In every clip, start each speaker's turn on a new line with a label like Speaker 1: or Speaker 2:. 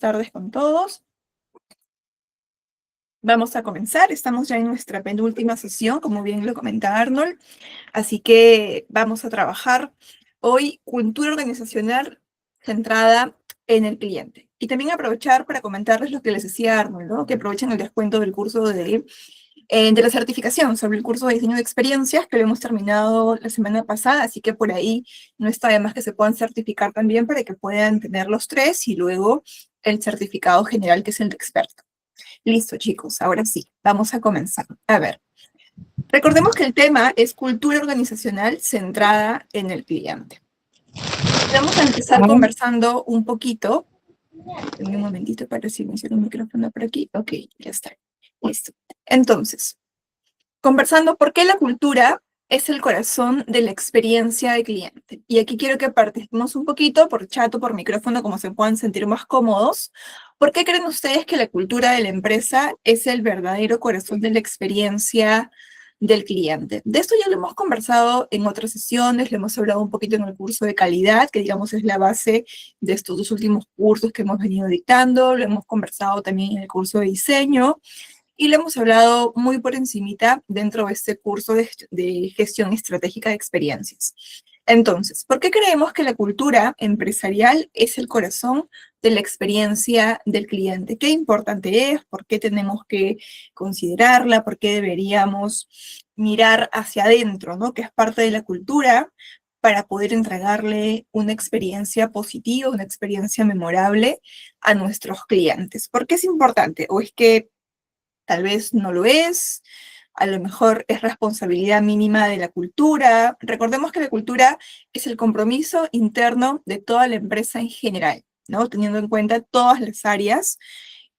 Speaker 1: tardes con todos. Vamos a comenzar, estamos ya en nuestra penúltima sesión, como bien lo comenta Arnold, así que vamos a trabajar hoy cultura organizacional centrada en el cliente. Y también aprovechar para comentarles lo que les decía Arnold, ¿no? Que aprovechen el descuento del curso de la certificación sobre el curso de diseño de experiencias que lo hemos terminado la semana pasada, así que por ahí no está de más que se puedan certificar también para que puedan tener los tres y luego el certificado general que es el de experto. Listo, chicos, ahora sí, vamos a comenzar. A ver, recordemos que el tema es cultura organizacional centrada en el cliente. Vamos a empezar conversando un poquito. Dame un momentito para silenciar el micrófono por aquí. Ok, ya está. Listo. Entonces, conversando por qué la cultura es el corazón de la experiencia de cliente. Y aquí quiero que participemos un poquito por chat o por micrófono, como se puedan sentir más cómodos. ¿Por qué creen ustedes que la cultura de la empresa es el verdadero corazón de la experiencia del cliente? De esto ya lo hemos conversado en otras sesiones, lo hemos hablado un poquito en el curso de calidad, que digamos es la base de estos dos últimos cursos que hemos venido dictando, lo hemos conversado también en el curso de diseño, y lo hemos hablado muy por encimita dentro de este curso de gestión estratégica de experiencias. Entonces, ¿por qué creemos que la cultura empresarial es el corazón de la experiencia del cliente? ¿Qué importante es? ¿Por qué tenemos que considerarla? ¿Por qué deberíamos mirar hacia adentro, ¿no? Que es parte de la cultura para poder entregarle una experiencia positiva, una experiencia memorable a nuestros clientes. ¿Por qué es importante? ¿O es que tal vez no lo es? A lo mejor es responsabilidad mínima de la cultura. Recordemos que la cultura es el compromiso interno de toda la empresa en general, ¿no? Teniendo en cuenta todas las áreas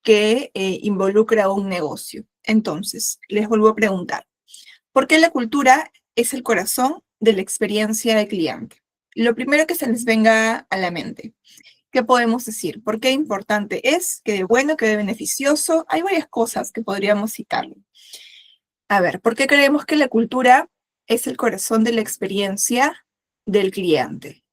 Speaker 1: que involucra un negocio. Entonces, les vuelvo a preguntar, ¿por qué la cultura es el corazón de la experiencia del cliente? Lo primero que se les venga a la mente. ¿Qué podemos decir? ¿Por qué importante es? ¿Qué de bueno? ¿Qué de beneficioso? Hay varias cosas que podríamos citar. A ver, ¿por qué creemos que la cultura es el corazón de la experiencia del cliente?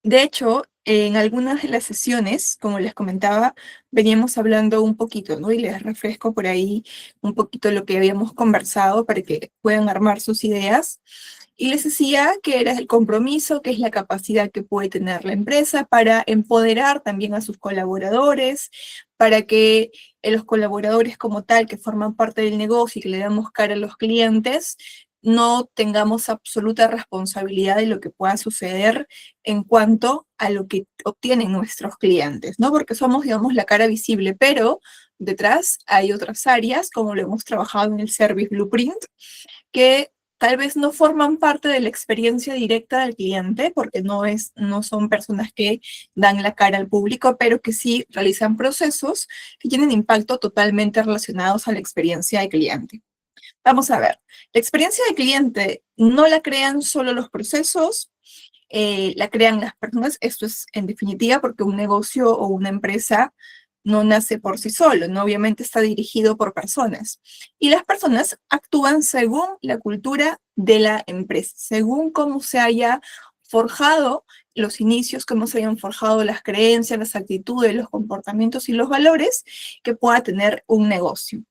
Speaker 1: De hecho, en algunas de las sesiones, como les comentaba, veníamos hablando un poquito, ¿no? Y les refresco por ahí un poquito lo que habíamos conversado para que puedan armar sus ideas. Y les decía que era el compromiso, que es la capacidad que puede tener la empresa para empoderar también a sus colaboradores, para que los colaboradores como tal, que forman parte del negocio y que le damos cara a los clientes, no tengamos absoluta responsabilidad de lo que pueda suceder en cuanto a lo que obtienen nuestros clientes, ¿no? Porque somos, digamos, la cara visible, pero detrás hay otras áreas, como lo hemos trabajado en el Service Blueprint, que tal vez no forman parte de la experiencia directa del cliente, porque no son personas que dan la cara al público, pero que sí realizan procesos que tienen impacto totalmente relacionados a la experiencia del cliente. Vamos a ver, la experiencia del cliente no la crean solo los procesos, la crean las personas. Esto es en definitiva porque un negocio o una empresa no nace por sí solo, ¿no? Obviamente está dirigido por personas. Y las personas actúan según la cultura de la empresa, según cómo se haya forjado los inicios, cómo se hayan forjado las creencias, las actitudes, los comportamientos y los valores que pueda tener un negocio.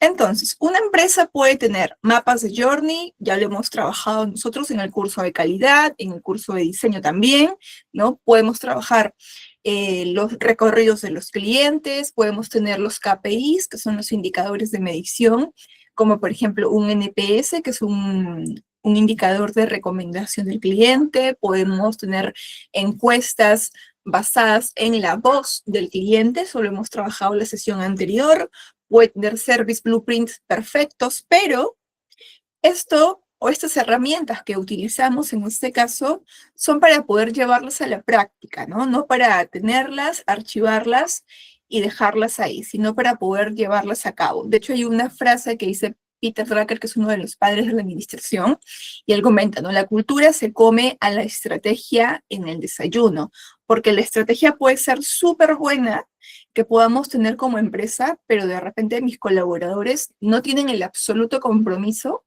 Speaker 1: Entonces, una empresa puede tener mapas de journey, ya lo hemos trabajado nosotros en el curso de calidad, en el curso de diseño también, ¿no? Podemos trabajar los recorridos de los clientes, podemos tener los KPIs, que son los indicadores de medición, como por ejemplo un NPS, que es un indicador de recomendación del cliente, podemos tener encuestas basadas en la voz del cliente, eso lo hemos trabajado en la sesión anterior, puede tener service blueprints perfectos, pero esto o estas herramientas que utilizamos en este caso son para poder llevarlas a la práctica, ¿no? No para tenerlas, archivarlas y dejarlas ahí, sino para poder llevarlas a cabo. De hecho, hay una frase que dice Peter Drucker, que es uno de los padres de la administración, y él comenta, ¿no? La cultura se come a la estrategia en el desayuno, porque la estrategia puede ser súper buena, que podamos tener como empresa, pero de repente mis colaboradores no tienen el absoluto compromiso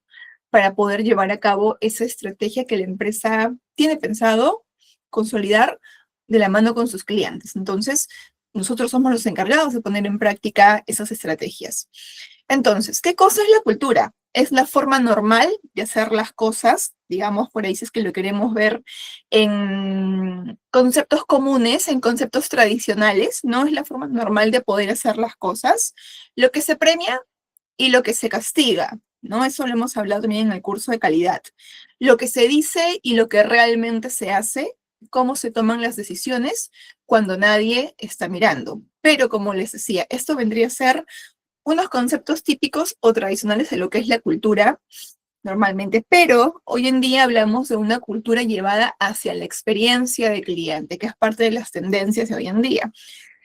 Speaker 1: para poder llevar a cabo esa estrategia que la empresa tiene pensado consolidar, de la mano con sus clientes. Entonces, nosotros somos los encargados de poner en práctica esas estrategias. Entonces, ¿qué cosa es la cultura? Es la forma normal de hacer las cosas, digamos, por ahí si es que lo queremos ver en conceptos comunes, en conceptos tradicionales, ¿no? Es la forma normal de poder hacer las cosas, lo que se premia y lo que se castiga, ¿no? Eso lo hemos hablado también en el curso de calidad. Lo que se dice y lo que realmente se hace, cómo se toman las decisiones cuando nadie está mirando. Pero como les decía, esto vendría a ser unos conceptos típicos o tradicionales de lo que es la cultura normalmente, pero hoy en día hablamos de una cultura llevada hacia la experiencia del cliente, que es parte de las tendencias de hoy en día.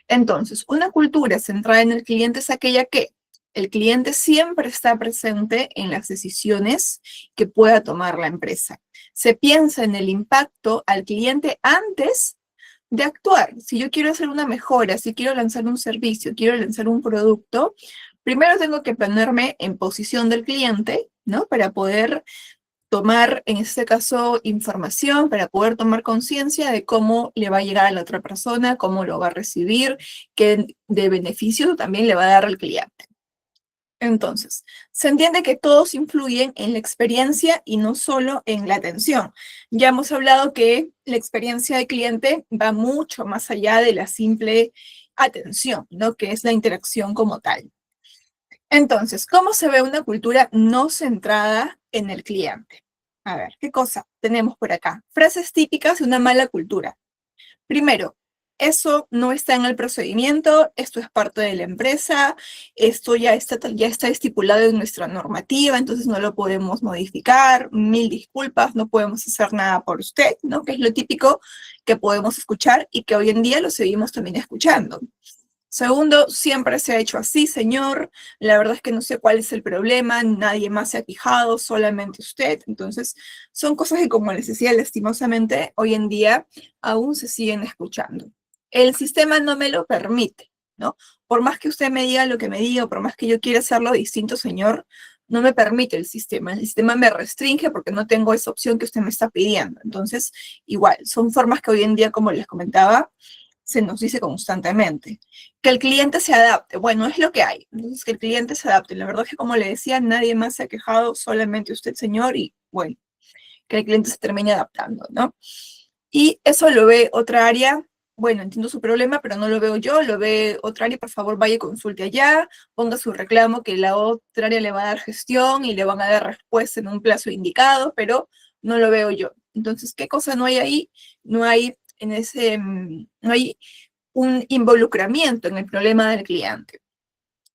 Speaker 1: Entonces, una cultura centrada en el cliente es aquella que el cliente siempre está presente en las decisiones que pueda tomar la empresa. Se piensa en el impacto al cliente antes de actuar. Si yo quiero hacer una mejora, si quiero lanzar un servicio, quiero lanzar un producto, primero tengo que ponerme en posición del cliente, ¿no? Para poder tomar, en este caso, información, para poder tomar conciencia de cómo le va a llegar a la otra persona, cómo lo va a recibir, qué de beneficio también le va a dar al cliente. Entonces, se entiende que todos influyen en la experiencia y no solo en la atención. Ya hemos hablado que la experiencia del cliente va mucho más allá de la simple atención, ¿no? Que es la interacción como tal. Entonces, ¿cómo se ve una cultura no centrada en el cliente? A ver, ¿qué cosa tenemos por acá? Frases típicas de una mala cultura. Primero, eso no está en el procedimiento, esto es parte de la empresa, esto ya está estipulado en nuestra normativa, entonces no lo podemos modificar, mil disculpas, no podemos hacer nada por usted, ¿no? Que es lo típico que podemos escuchar y que hoy en día lo seguimos también escuchando. Segundo, siempre se ha hecho así, señor. La verdad es que no sé cuál es el problema, nadie más se ha quejado, solamente usted. Entonces, son cosas que, como les decía, lastimosamente, hoy en día aún se siguen escuchando. El sistema no me lo permite, ¿no? Por más que usted me diga lo que me diga, por más que yo quiera hacerlo distinto, señor, no me permite el sistema. El sistema me restringe porque no tengo esa opción que usted me está pidiendo. Entonces, igual, son formas que hoy en día, como les comentaba, se nos dice constantemente. Que el cliente se adapte, bueno, es lo que hay. Entonces, que el cliente se adapte. La verdad es que, como le decía, nadie más se ha quejado, solamente usted, señor, y bueno, que el cliente se termine adaptando, ¿no? Y eso lo ve otra área. Bueno, entiendo su problema, pero no lo veo yo, lo ve otra área, por favor vaya y consulte allá, ponga su reclamo que la otra área le va a dar gestión y le van a dar respuesta en un plazo indicado, pero no lo veo yo. Entonces, ¿qué cosa no hay ahí? No hay en ese, no hay un involucramiento en el problema del cliente.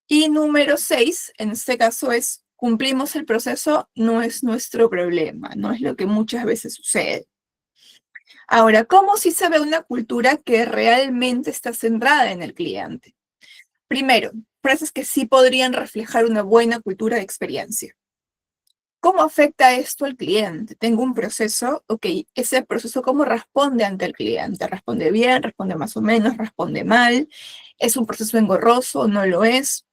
Speaker 1: Y número 6, en este caso es, cumplimos el proceso, no es nuestro problema, no es lo que muchas veces sucede. Ahora, ¿cómo si se ve una cultura que realmente está centrada en el cliente? Primero, frases que sí podrían reflejar una buena cultura de experiencia. ¿Cómo afecta esto al cliente? Tengo un proceso, ok, ese proceso, ¿cómo responde ante el cliente? ¿Responde bien? ¿Responde más o menos? ¿Responde mal? ¿Es un proceso engorroso? ¿No lo es?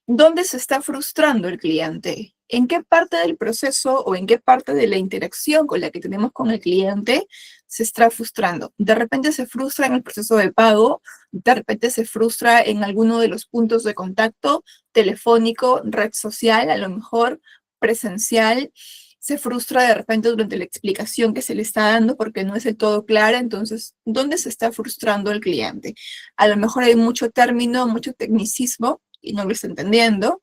Speaker 1: ¿Dónde se está frustrando el cliente? ¿En qué parte del proceso o en qué parte de la interacción con la que tenemos con el cliente se está frustrando? De repente se frustra en el proceso de pago, de repente se frustra en alguno de los puntos de contacto, telefónico, red social, a lo mejor presencial, se frustra de repente durante la explicación que se le está dando porque no es del todo clara. Entonces, ¿dónde se está frustrando el cliente? A lo mejor hay mucho término, mucho tecnicismo y no lo está entendiendo.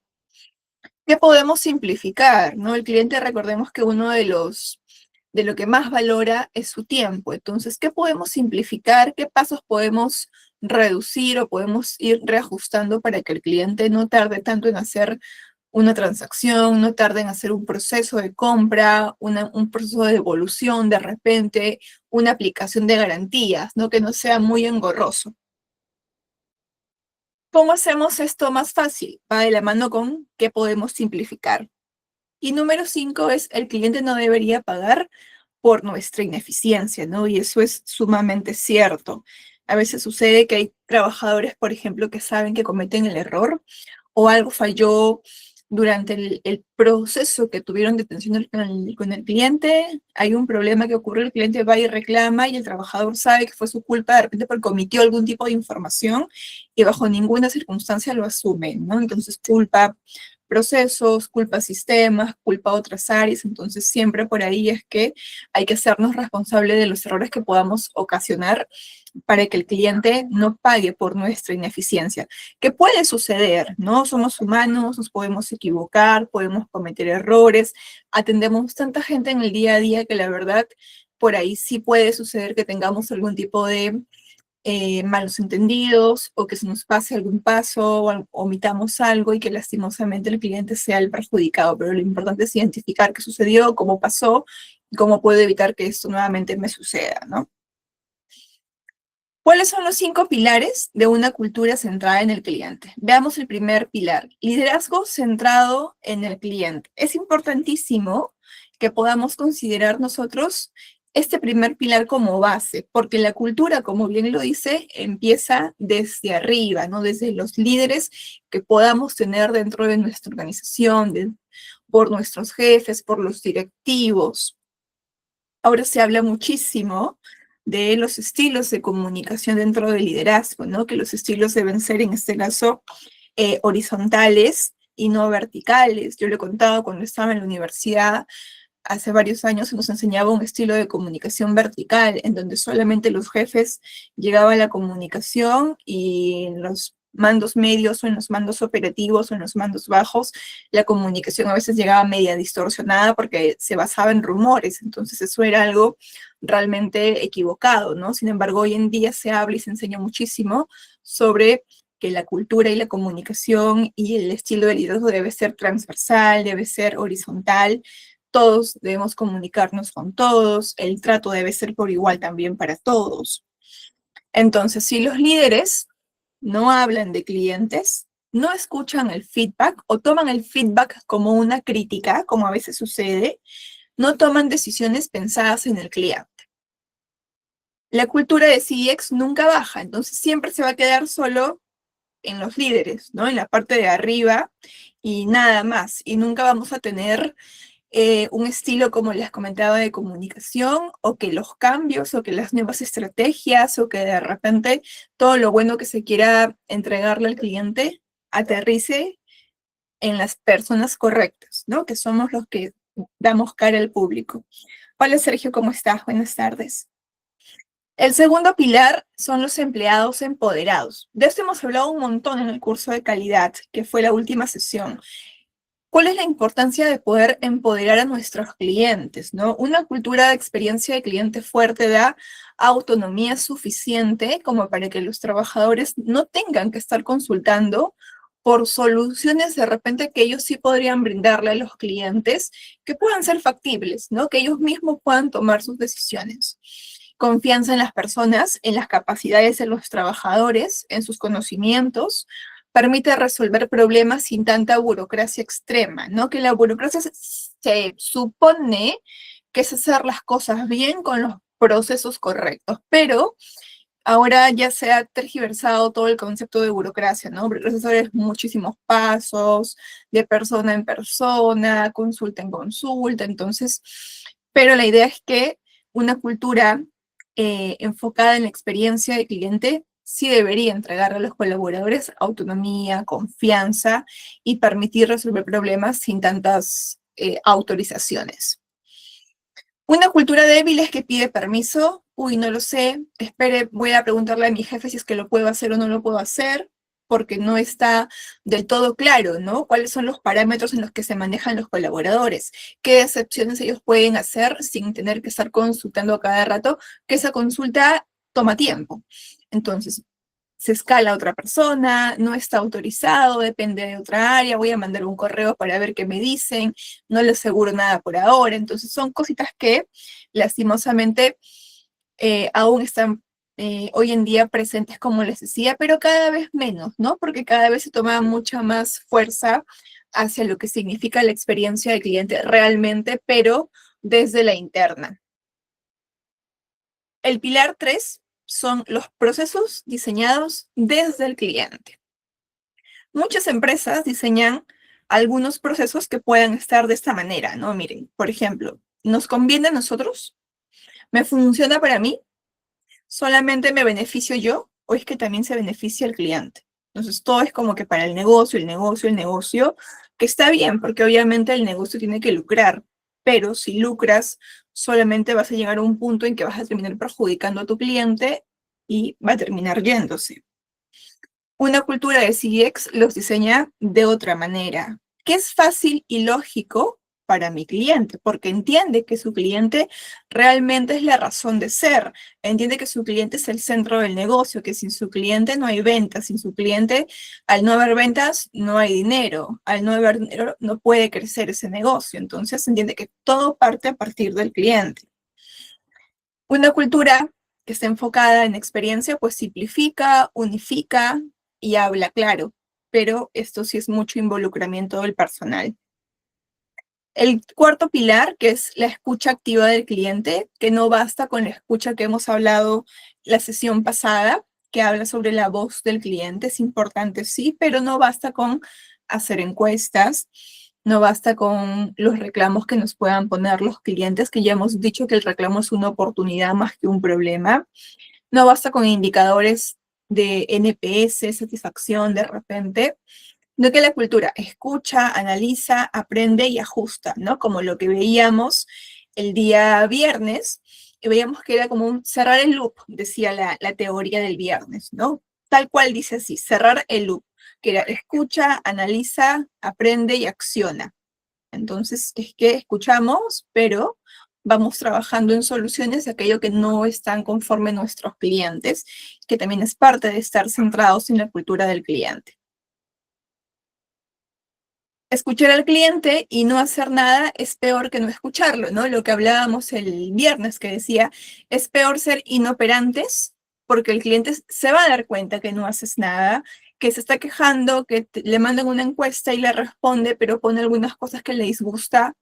Speaker 1: ¿Qué podemos simplificar? ¿No? El cliente, recordemos que uno de lo que más valora es su tiempo. Entonces, ¿qué podemos simplificar? ¿Qué pasos podemos reducir o podemos ir reajustando para que el cliente no tarde tanto en hacer una transacción, no tarde en hacer un proceso de compra, un proceso de devolución de repente, una aplicación de garantías, ¿no? Que no sea muy engorroso? ¿Cómo hacemos esto más fácil? Va de la mano con qué podemos simplificar. Y número 5 es el cliente no debería pagar por nuestra ineficiencia, ¿no? Y eso es sumamente cierto. A veces sucede que hay trabajadores, por ejemplo, que saben que cometen el error o algo falló durante el proceso que tuvieron de atención con el cliente, hay un problema que ocurre, el cliente va y reclama y el trabajador sabe que fue su culpa de repente porque omitió algún tipo de información y bajo ninguna circunstancia lo asume, ¿no? Entonces culpa procesos, culpa sistemas, culpa otras áreas, entonces siempre por ahí es que hay que hacernos responsables de los errores que podamos ocasionar para que el cliente no pague por nuestra ineficiencia. ¿Qué puede suceder? ¿No? Somos humanos, nos podemos equivocar, podemos cometer errores, atendemos tanta gente en el día a día que la verdad por ahí sí puede suceder que tengamos algún tipo de malos entendidos o que se nos pase algún paso o omitamos algo y que lastimosamente el cliente sea el perjudicado, pero lo importante es identificar qué sucedió, cómo pasó y cómo puedo evitar que esto nuevamente me suceda, ¿no? ¿Cuáles son los 5 pilares de una cultura centrada en el cliente? Veamos el primer pilar, liderazgo centrado en el cliente. Es importantísimo que podamos considerar nosotros este primer pilar como base, porque la cultura, como bien lo dice, empieza desde arriba, ¿no? Desde los líderes que podamos tener dentro de nuestra organización, por nuestros jefes, por los directivos. Ahora se habla muchísimo de los estilos de comunicación dentro del liderazgo, ¿no? Que los estilos deben ser, en este caso, horizontales y no verticales. Yo le he contado cuando estaba en la universidad, hace varios años se nos enseñaba un estilo de comunicación vertical, en donde solamente los jefes llegaban a la comunicación y en los mandos medios o en los mandos operativos o en los mandos bajos, la comunicación a veces llegaba media distorsionada porque se basaba en rumores, entonces eso era algo realmente equivocado, ¿no? Sin embargo, hoy en día se habla y se enseña muchísimo sobre que la cultura y la comunicación y el estilo de liderazgo debe ser transversal, debe ser horizontal, todos debemos comunicarnos con todos, el trato debe ser por igual también para todos. Entonces, si los líderes no hablan de clientes, no escuchan el feedback o toman el feedback como una crítica, como a veces sucede, no toman decisiones pensadas en el cliente. La cultura de CX nunca baja, entonces siempre se va a quedar solo en los líderes, ¿no? En la parte de arriba y nada más. Y nunca vamos a tener un estilo, como les comentaba, de comunicación, o que los cambios, o que las nuevas estrategias, o que de repente todo lo bueno que se quiera entregarle al cliente aterrice en las personas correctas, ¿no? Que somos los que damos cara al público. Hola Sergio, ¿cómo estás? Buenas tardes. El segundo pilar son los empleados empoderados. De esto hemos hablado un montón en el curso de calidad, que fue la última sesión. ¿Cuál es la importancia de poder empoderar a nuestros clientes, ¿no? Una cultura de experiencia de cliente fuerte da autonomía suficiente como para que los trabajadores no tengan que estar consultando por soluciones de repente que ellos sí podrían brindarle a los clientes, que puedan ser factibles, ¿no? Que ellos mismos puedan tomar sus decisiones. Confianza en las personas, en las capacidades de los trabajadores, en sus conocimientos, permite resolver problemas sin tanta burocracia extrema, ¿no? Que la burocracia se supone que es hacer las cosas bien con los procesos correctos, pero ahora ya se ha tergiversado todo el concepto de burocracia, ¿no? Burocracia es muchísimos pasos, de persona en persona, consulta en consulta, entonces, pero la idea es que una cultura enfocada en la experiencia del cliente sí debería entregar a los colaboradores autonomía, confianza y permitir resolver problemas sin tantas autorizaciones. Una cultura débil es que pide permiso. Uy, no lo sé. Espere, voy a preguntarle a mi jefe si es que lo puedo hacer o no lo puedo hacer, porque no está del todo claro, ¿no? ¿Cuáles son los parámetros en los que se manejan los colaboradores? ¿Qué excepciones ellos pueden hacer sin tener que estar consultando a cada rato? Que esa consulta toma tiempo. Entonces, se escala a otra persona, no está autorizado, depende de otra área, voy a mandar un correo para ver qué me dicen, no le aseguro nada por ahora. Entonces son cositas que lastimosamente aún están hoy en día presentes, como les decía, pero cada vez menos, ¿no? Porque cada vez se toma mucha más fuerza hacia lo que significa la experiencia del cliente realmente, pero desde la interna. El pilar 3 son los procesos diseñados desde el cliente. Muchas empresas diseñan algunos procesos que puedan estar de esta manera, ¿no? Miren, por ejemplo, ¿nos conviene a nosotros? ¿Me funciona para mí? ¿Solamente me beneficio yo o es que también se beneficia el cliente? Entonces, todo es como que para el negocio, el negocio, el negocio, que está bien, porque obviamente el negocio tiene que lucrar, pero si lucras, solamente vas a llegar a un punto en que vas a terminar perjudicando a tu cliente y va a terminar yéndose. Una cultura de CX los diseña de otra manera, que es fácil y lógico para mi cliente, porque entiende que su cliente realmente es la razón de ser, entiende que su cliente es el centro del negocio, que sin su cliente no hay ventas, sin su cliente, al no haber ventas, no hay dinero, al no haber dinero, no puede crecer ese negocio, entonces entiende que todo parte a partir del cliente. Una cultura que está enfocada en experiencia, pues simplifica, unifica y habla claro, pero esto sí es mucho involucramiento del personal. El cuarto pilar, que es la escucha activa del cliente, que no basta con la escucha que hemos hablado la sesión pasada, que habla sobre la voz del cliente, es importante, sí, pero no basta con hacer encuestas, no basta con los reclamos que nos puedan poner los clientes, que ya hemos dicho que el reclamo es una oportunidad más que un problema. No basta con indicadores de NPS, satisfacción de repente, no que la cultura escucha, analiza, aprende y ajusta, ¿no? Como lo que veíamos el día viernes, y veíamos que era como un cerrar el loop, decía la teoría del viernes, ¿no? Tal cual dice así, cerrar el loop, que era escucha, analiza, aprende y acciona. Entonces, es que escuchamos, pero vamos trabajando en soluciones de aquello que no están conforme nuestros clientes, que también es parte de estar centrados en la cultura del cliente. Escuchar al cliente y no hacer nada es peor que no escucharlo, ¿no? Lo que hablábamos el viernes que decía, es peor ser inoperantes porque el cliente se va a dar cuenta que no haces nada, que se está quejando, que le mandan una encuesta y le responde, pero pone algunas cosas que le disgusta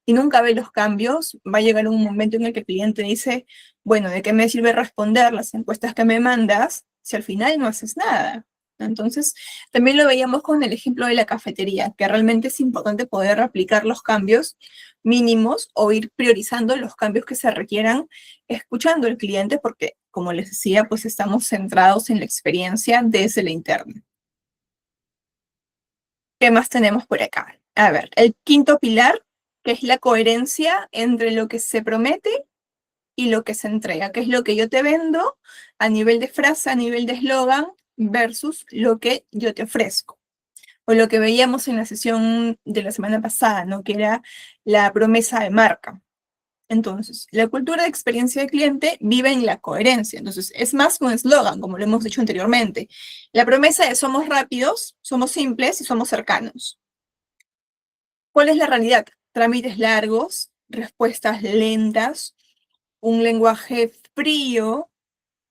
Speaker 1: y nunca ve los cambios. Va a llegar un momento en el que el cliente dice, bueno, ¿de qué me sirve responder las encuestas que me mandas si al final no haces nada? Entonces, también lo veíamos con el ejemplo de la cafetería, que realmente es importante poder aplicar los cambios mínimos o ir priorizando los cambios que se requieran, escuchando al cliente, porque, como les decía, pues estamos centrados en la experiencia desde la interna. ¿Qué más tenemos por acá? A ver, el quinto pilar, que es la coherencia entre lo que se promete y lo que se entrega, que es lo que yo te vendo a nivel de frase, a nivel de eslogan, versus lo que yo te ofrezco. O lo que veíamos en la sesión de la semana pasada, ¿no? Que era la promesa de marca. Entonces, la cultura de experiencia de cliente vive en la coherencia. Entonces, es más que un eslogan, como lo hemos dicho anteriormente. La promesa es somos rápidos, somos simples y somos cercanos. ¿Cuál es la realidad? Trámites largos, respuestas lentas, un lenguaje frío,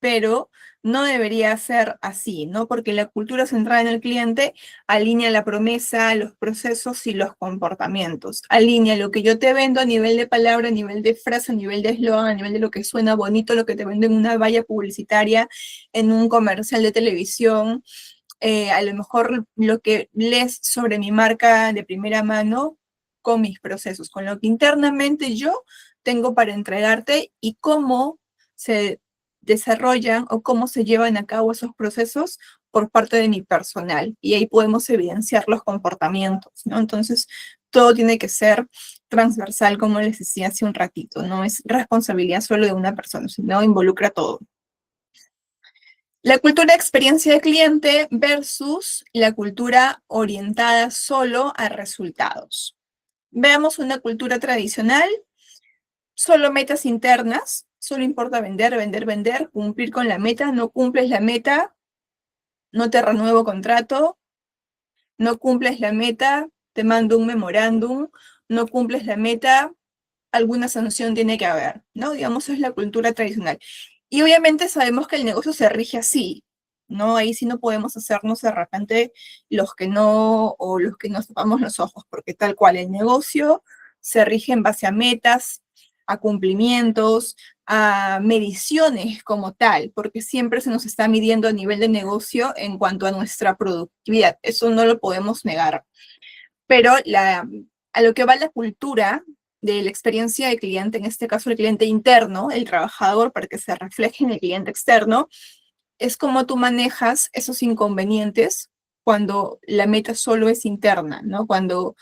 Speaker 1: pero no debería ser así, ¿no? Porque la cultura centrada en el cliente alinea la promesa, los procesos y los comportamientos. Alinea lo que yo te vendo a nivel de palabra, a nivel de frase, a nivel de eslogan, a nivel de lo que suena bonito, lo que te vendo en una valla publicitaria, en un comercial de televisión, a lo mejor lo que lees sobre mi marca de primera mano con mis procesos, con lo que internamente yo tengo para entregarte y cómo se desarrollan o cómo se llevan a cabo esos procesos por parte de mi personal. Y ahí podemos evidenciar los comportamientos, ¿no? Entonces, todo tiene que ser transversal, como les decía hace un ratito. No es responsabilidad solo de una persona, sino involucra todo. La cultura de experiencia de cliente versus la cultura orientada solo a resultados. Veamos una cultura tradicional, solo metas internas, solo importa vender, vender, vender, cumplir con la meta, no cumples la meta, no te renuevo contrato, no cumples la meta, te mando un memorándum, no cumples la meta, alguna sanción tiene que haber, ¿no? Digamos, es la cultura tradicional. Y obviamente sabemos que el negocio se rige así, ¿no? Ahí sí no podemos hacernos de repente los que no, o los que nos tapamos los ojos, porque tal cual el negocio se rige en base a metas, a cumplimientos, a mediciones como tal, porque siempre se nos está midiendo a nivel de negocio en cuanto a nuestra productividad. Eso no lo podemos negar. pero a lo que va la cultura de la experiencia de cliente, en este caso el cliente interno, el trabajador, para que se refleje en el cliente externo, es cómo tú manejas esos inconvenientes cuando la meta solo es interna, ¿no? Cuando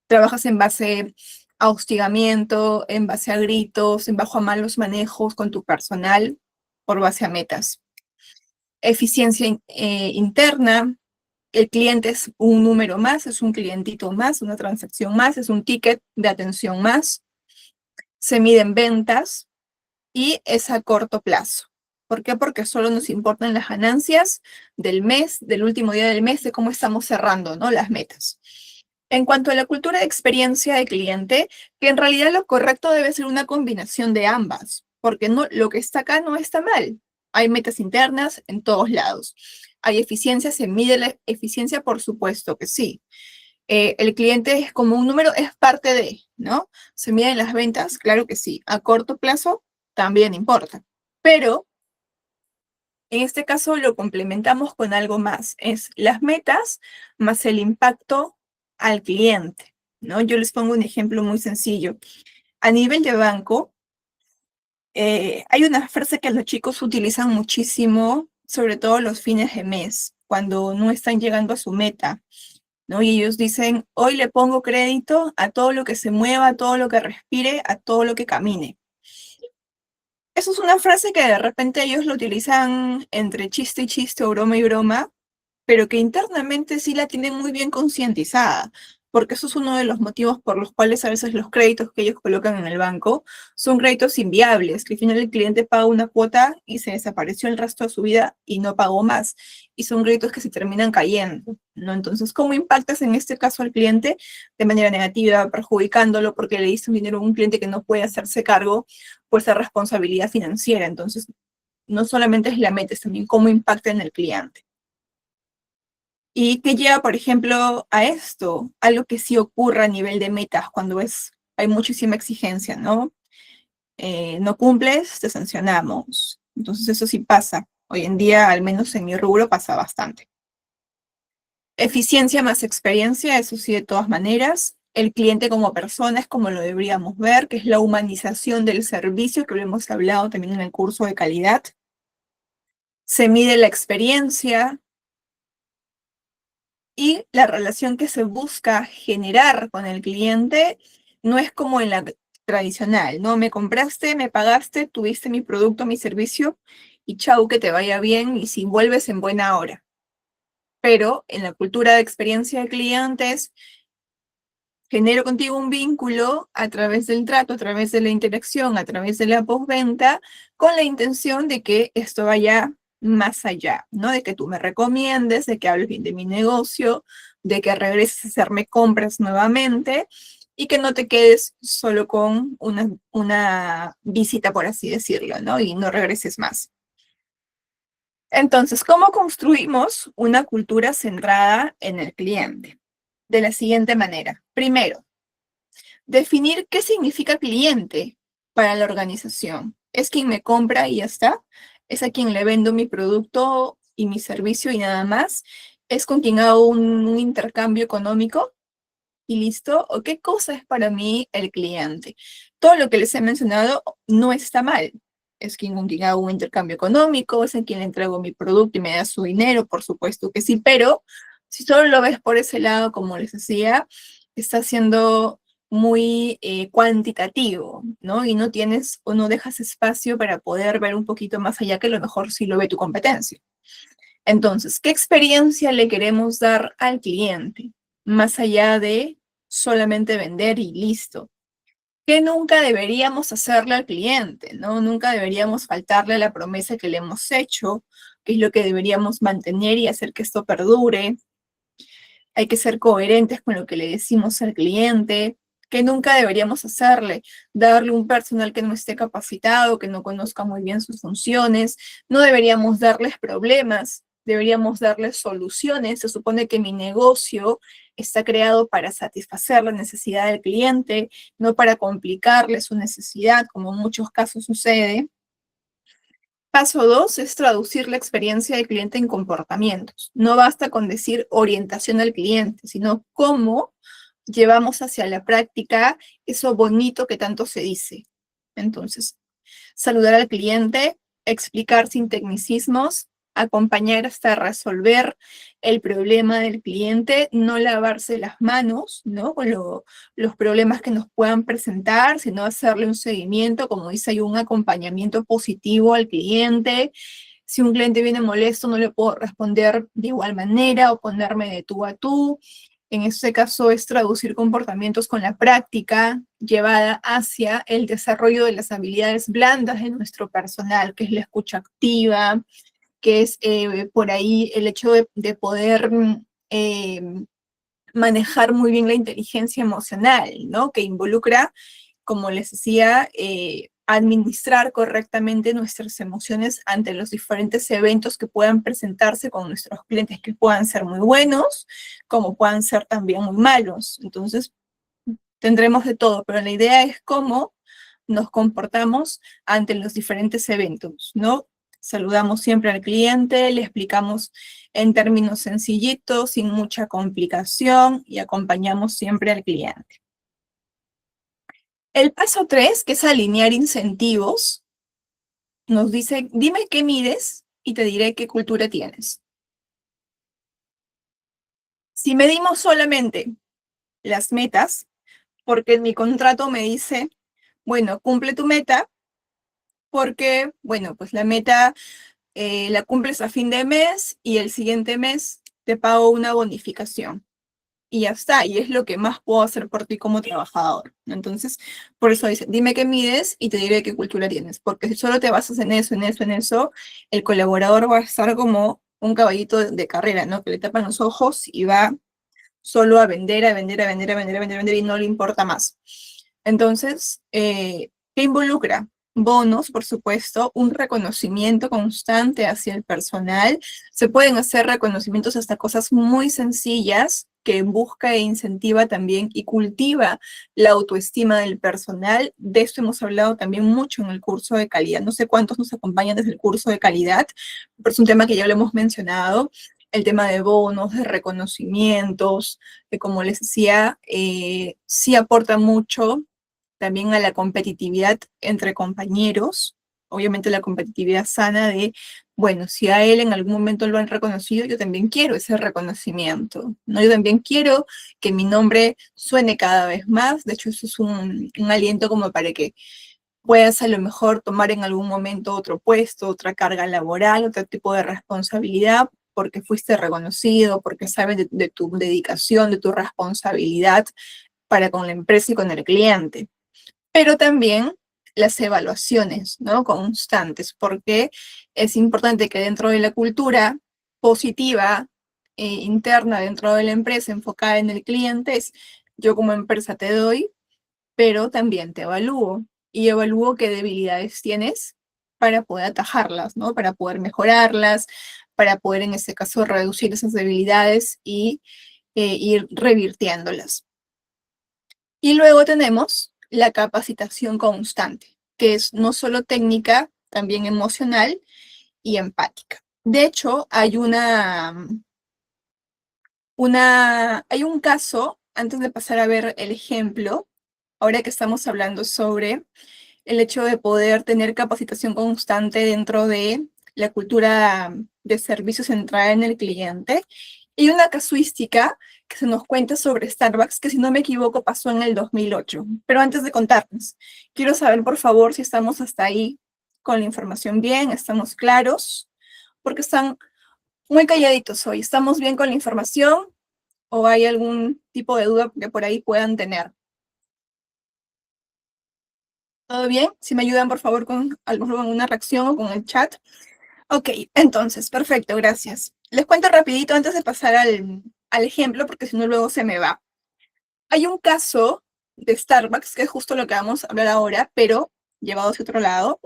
Speaker 1: trabajas en base a hostigamiento, en base a gritos, en bajo a malos manejos con tu personal, por base a metas. Eficiencia interna, el cliente es un número más, es un clientito más, una transacción más, es un ticket de atención más, se miden ventas y es a corto plazo. ¿Por qué? Porque solo nos importan las ganancias del mes, del último día del mes, de cómo estamos cerrando, ¿no? Las metas. En cuanto a la cultura de experiencia de cliente, que en realidad lo correcto debe ser una combinación de ambas, porque no, lo que está acá no está mal. Hay metas internas en todos lados. Hay eficiencia, se mide la eficiencia, por supuesto que sí. El cliente es como un número, es parte de, ¿no? Se miden las ventas, claro que sí. A corto plazo también importa. Pero en este caso lo complementamos con algo más, es las metas más el impacto al cliente, ¿no? Yo les pongo un ejemplo muy sencillo. A nivel de banco, hay una frase que los chicos utilizan muchísimo, sobre todo los fines de mes, cuando no están llegando a su meta, ¿no? Y ellos dicen, hoy le pongo crédito a todo lo que se mueva, a todo lo que respire, a todo lo que camine. Eso es una frase que de repente ellos lo utilizan entre chiste y chiste o broma y broma, pero que internamente sí la tienen muy bien concientizada, porque eso es uno de los motivos por los cuales a veces los créditos que ellos colocan en el banco son créditos inviables, que al final el cliente paga una cuota y se desapareció el resto de su vida y no pagó más, y son créditos que se terminan cayendo, ¿no? Entonces, ¿cómo impactas en este caso al cliente? De manera negativa, perjudicándolo porque le diste un dinero a un cliente que no puede hacerse cargo por esa responsabilidad financiera. Entonces, no solamente es la meta, es también cómo impacta en el cliente. ¿Y qué lleva, por ejemplo, a esto? Algo que sí ocurre a nivel de metas cuando hay muchísima exigencia, ¿no? No cumples, te sancionamos. Entonces eso sí pasa. Hoy en día, al menos en mi rubro, pasa bastante. Eficiencia más experiencia, eso sí, de todas maneras. El cliente como persona es como lo deberíamos ver, que es la humanización del servicio, que lo hemos hablado también en el curso de calidad. Se mide la experiencia, y la relación que se busca generar con el cliente no es como en la tradicional, ¿no? Me compraste, me pagaste, tuviste mi producto, mi servicio y chau, que te vaya bien y si vuelves en buena hora. Pero en la cultura de experiencia de clientes, genero contigo un vínculo a través del trato, a través de la interacción, a través de la postventa, con la intención de que esto vaya más allá, ¿no? De que tú me recomiendes, de que hables bien de mi negocio, de que regreses a hacerme compras nuevamente y que no te quedes solo con una visita, por así decirlo, ¿no? Y no regreses más. Entonces, ¿cómo construimos una cultura centrada en el cliente? De la siguiente manera. Primero, definir qué significa cliente para la organización. ¿Es quien me compra y ya está? ¿Es a quien le vendo mi producto y mi servicio y nada más? ¿Es con quien hago un intercambio económico y listo? ¿O qué cosa es para mí el cliente? Todo lo que les he mencionado no está mal. Es quien con quien hago un intercambio económico, es a quien le entrego mi producto y me da su dinero, por supuesto que sí, pero si solo lo ves por ese lado, como les decía, está siendo muy cuantitativo, ¿no? Y no tienes o no dejas espacio para poder ver un poquito más allá que a lo mejor sí lo ve tu competencia. Entonces, ¿qué experiencia le queremos dar al cliente? Más allá de solamente vender y listo. ¿Qué nunca deberíamos hacerle al cliente? ¿No? Nunca deberíamos faltarle a la promesa que le hemos hecho, que es lo que deberíamos mantener y hacer que esto perdure. Hay que ser coherentes con lo que le decimos al cliente, que nunca deberíamos hacerle, darle un personal que no esté capacitado, que no conozca muy bien sus funciones, no deberíamos darles problemas, deberíamos darles soluciones. Se supone que mi negocio está creado para satisfacer la necesidad del cliente, no para complicarle su necesidad, como en muchos casos sucede. Paso 2 es traducir la experiencia del cliente en comportamientos. No basta con decir orientación al cliente, sino cómo llevamos hacia la práctica eso bonito que tanto se dice. Entonces, saludar al cliente, explicar sin tecnicismos, acompañar hasta resolver el problema del cliente, no lavarse las manos, ¿no? Con los problemas que nos puedan presentar, sino hacerle un seguimiento, como dice, hay un acompañamiento positivo al cliente. Si un cliente viene molesto, no le puedo responder de igual manera o ponerme de tú a tú. En este caso es traducir comportamientos con la práctica llevada hacia el desarrollo de las habilidades blandas de nuestro personal, que es la escucha activa, que es por ahí el hecho de poder eh, manejar muy bien la inteligencia emocional, ¿no? Que involucra, como les decía, administrar correctamente nuestras emociones ante los diferentes eventos que puedan presentarse con nuestros clientes, que puedan ser muy buenos, como puedan ser también muy malos. Entonces, tendremos de todo, pero la idea es cómo nos comportamos ante los diferentes eventos, ¿no? Saludamos siempre al cliente, le explicamos en términos sencillitos, sin mucha complicación, y acompañamos siempre al cliente. El paso 3, que es alinear incentivos, nos dice, dime qué mides y te diré qué cultura tienes. Si medimos solamente las metas, porque en mi contrato me dice, bueno, cumple tu meta, porque, bueno, pues la meta la cumples a fin de mes y el siguiente mes te pago una bonificación. Y ya está, y es lo que más puedo hacer por ti como trabajador, ¿no? Entonces, por eso dice, dime qué mides y te diré qué cultura tienes, porque si solo te basas en eso, en eso, en eso, el colaborador va a estar como un caballito de carrera, ¿no? Que le tapan los ojos y va solo a vender, a vender, a vender, a vender, a vender, a vender y no le importa más. Entonces, ¿qué involucra? Bonos, por supuesto, un reconocimiento constante hacia el personal. Se pueden hacer reconocimientos hasta cosas muy sencillas que busca e incentiva también y cultiva la autoestima del personal. De esto hemos hablado también mucho en el curso de calidad. No sé cuántos nos acompañan desde el curso de calidad, pero es un tema que ya lo hemos mencionado. El tema de bonos, de reconocimientos, que como les decía, sí aporta mucho también a la competitividad entre compañeros, obviamente la competitividad sana de, bueno, si a él en algún momento lo han reconocido, yo también quiero ese reconocimiento, ¿no? Yo también quiero que mi nombre suene cada vez más, de hecho eso es un aliento como para que puedas a lo mejor tomar en algún momento otro puesto, otra carga laboral, otro tipo de responsabilidad, porque fuiste reconocido, porque sabes de tu dedicación, de tu responsabilidad para con la empresa y con el cliente. Pero también las evaluaciones, ¿no? Constantes, porque es importante que dentro de la cultura positiva interna dentro de la empresa enfocada en el cliente es yo como empresa te doy, pero también te evalúo y evalúo qué debilidades tienes para poder atajarlas, ¿no? Para poder mejorarlas, para poder en este caso reducir esas debilidades y ir revirtiéndolas. Y luego tenemos la capacitación constante, que es no solo técnica, también emocional y empática. De hecho, hay un caso, antes de pasar a ver el ejemplo, ahora que estamos hablando sobre el hecho de poder tener capacitación constante dentro de la cultura de servicio centrada en el cliente. Y una casuística que se nos cuenta sobre Starbucks, que si no me equivoco pasó en el 2008. Pero antes de contarnos, quiero saber por favor si estamos hasta ahí con la información bien, estamos claros, porque están muy calladitos hoy. ¿Estamos bien con la información o hay algún tipo de duda que por ahí puedan tener? ¿Todo bien? Si me ayudan, por favor, con alguna reacción o con el chat. Ok, entonces, perfecto, gracias. Les cuento rapidito antes de pasar al ejemplo, porque si no luego se me va. Hay un caso de Starbucks, que es justo lo que vamos a hablar ahora, pero llevado hacia otro lado,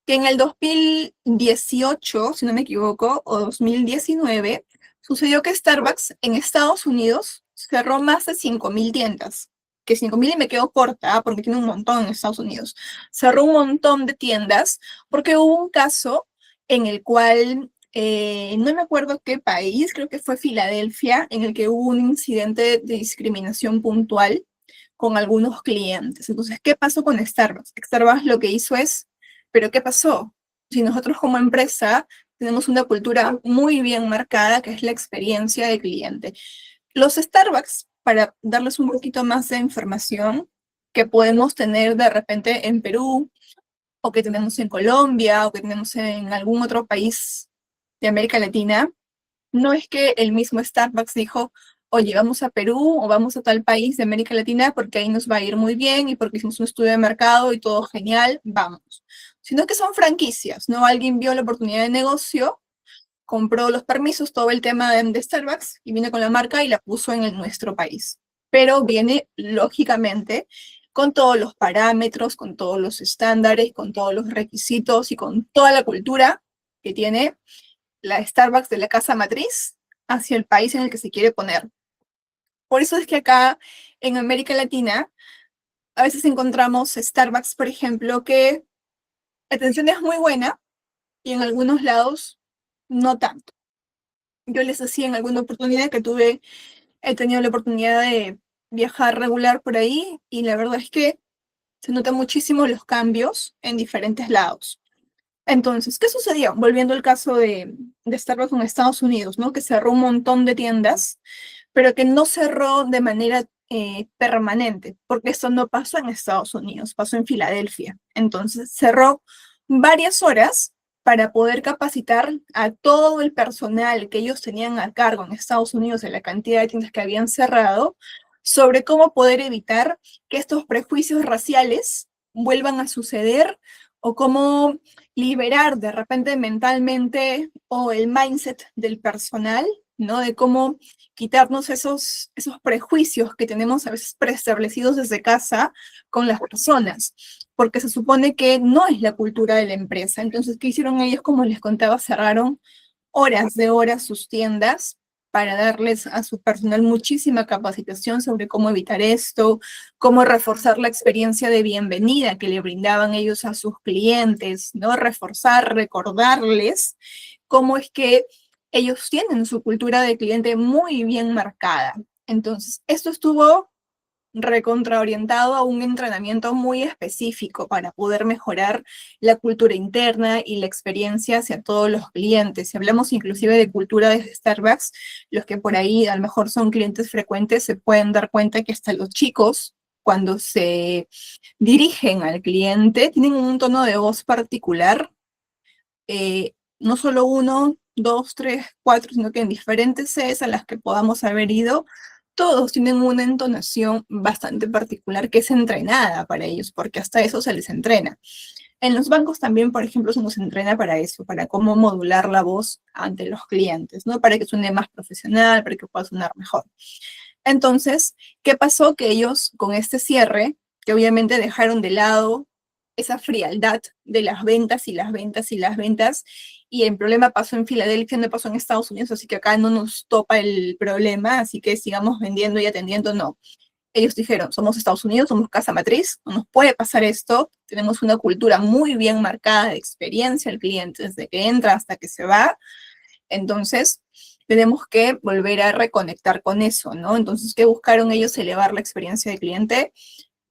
Speaker 1: que en el 2018, si no me equivoco, o 2019, sucedió que Starbucks en Estados Unidos cerró más de 5.000 tiendas, que 5.000 y me quedo corta, porque tiene un montón en Estados Unidos. Cerró un montón de tiendas porque hubo un caso en el cual no me acuerdo qué país, creo que fue Filadelfia, en el que hubo un incidente de discriminación puntual con algunos clientes. Entonces, ¿qué pasó con Starbucks? Starbucks lo que hizo es, ¿pero qué pasó? Si nosotros como empresa tenemos una cultura muy bien marcada, que es la experiencia de cliente. Los Starbucks, para darles un poquito más de información, que podemos tener de repente en Perú, o que tenemos en Colombia, o que tenemos en algún otro país de América Latina, no es que el mismo Starbucks dijo, oye, vamos a Perú o vamos a tal país de América Latina porque ahí nos va a ir muy bien y porque hicimos un estudio de mercado y todo genial, vamos. Sino que son franquicias, ¿no? Alguien vio la oportunidad de negocio, compró los permisos, todo el tema de Starbucks y viene con la marca y la puso en nuestro país. Pero viene, lógicamente, con todos los parámetros, con todos los estándares, con todos los requisitos y con toda la cultura que tiene la Starbucks de la casa matriz hacia el país en el que se quiere poner. Por eso es que acá en América Latina a veces encontramos Starbucks, por ejemplo, que la atención es muy buena y en algunos lados no tanto. Yo les decía en alguna oportunidad que he tenido la oportunidad de viajar regular por ahí y la verdad es que se notan muchísimo los cambios en diferentes lados. Entonces, ¿qué sucedió? Volviendo al caso de Starbucks en Estados Unidos, ¿no? Que cerró un montón de tiendas, pero que no cerró de manera permanente, porque esto no pasó en Estados Unidos, pasó en Filadelfia. Entonces, cerró varias horas para poder capacitar a todo el personal que ellos tenían a cargo en Estados Unidos de la cantidad de tiendas que habían cerrado, sobre cómo poder evitar que estos prejuicios raciales vuelvan a suceder o cómo liberar de repente mentalmente o el mindset del personal, ¿no? De cómo quitarnos esos prejuicios que tenemos a veces preestablecidos desde casa con las personas, porque se supone que no es la cultura de la empresa. Entonces, ¿qué hicieron ellos? Como les contaba, cerraron horas de horas sus tiendas para darles a su personal muchísima capacitación sobre cómo evitar esto, cómo reforzar la experiencia de bienvenida que le brindaban ellos a sus clientes, ¿no? Reforzar, recordarles cómo es que ellos tienen su cultura de cliente muy bien marcada. Entonces, esto estuvo recontraorientado a un entrenamiento muy específico para poder mejorar la cultura interna y la experiencia hacia todos los clientes. Si hablamos inclusive de cultura de Starbucks, los que por ahí a lo mejor son clientes frecuentes se pueden dar cuenta que hasta los chicos, cuando se dirigen al cliente, tienen un tono de voz particular, no solo uno, dos, tres, cuatro, sino que en diferentes sedes a las que podamos haber ido, todos tienen una entonación bastante particular que es entrenada para ellos, porque hasta eso se les entrena. En los bancos también, por ejemplo, se nos entrena para eso, para cómo modular la voz ante los clientes, ¿no? Para que suene más profesional, para que pueda sonar mejor. Entonces, ¿qué pasó? Que ellos con este cierre, que obviamente dejaron de lado esa frialdad de las ventas y las ventas y las ventas, y el problema pasó en Filadelfia, no pasó en Estados Unidos, así que acá no nos topa el problema, así que sigamos vendiendo y atendiendo, no. Ellos dijeron, somos Estados Unidos, somos casa matriz, no nos puede pasar esto, tenemos una cultura muy bien marcada de experiencia al cliente desde que entra hasta que se va, entonces tenemos que volver a reconectar con eso, ¿no? Entonces, ¿qué buscaron ellos? Elevar la experiencia del cliente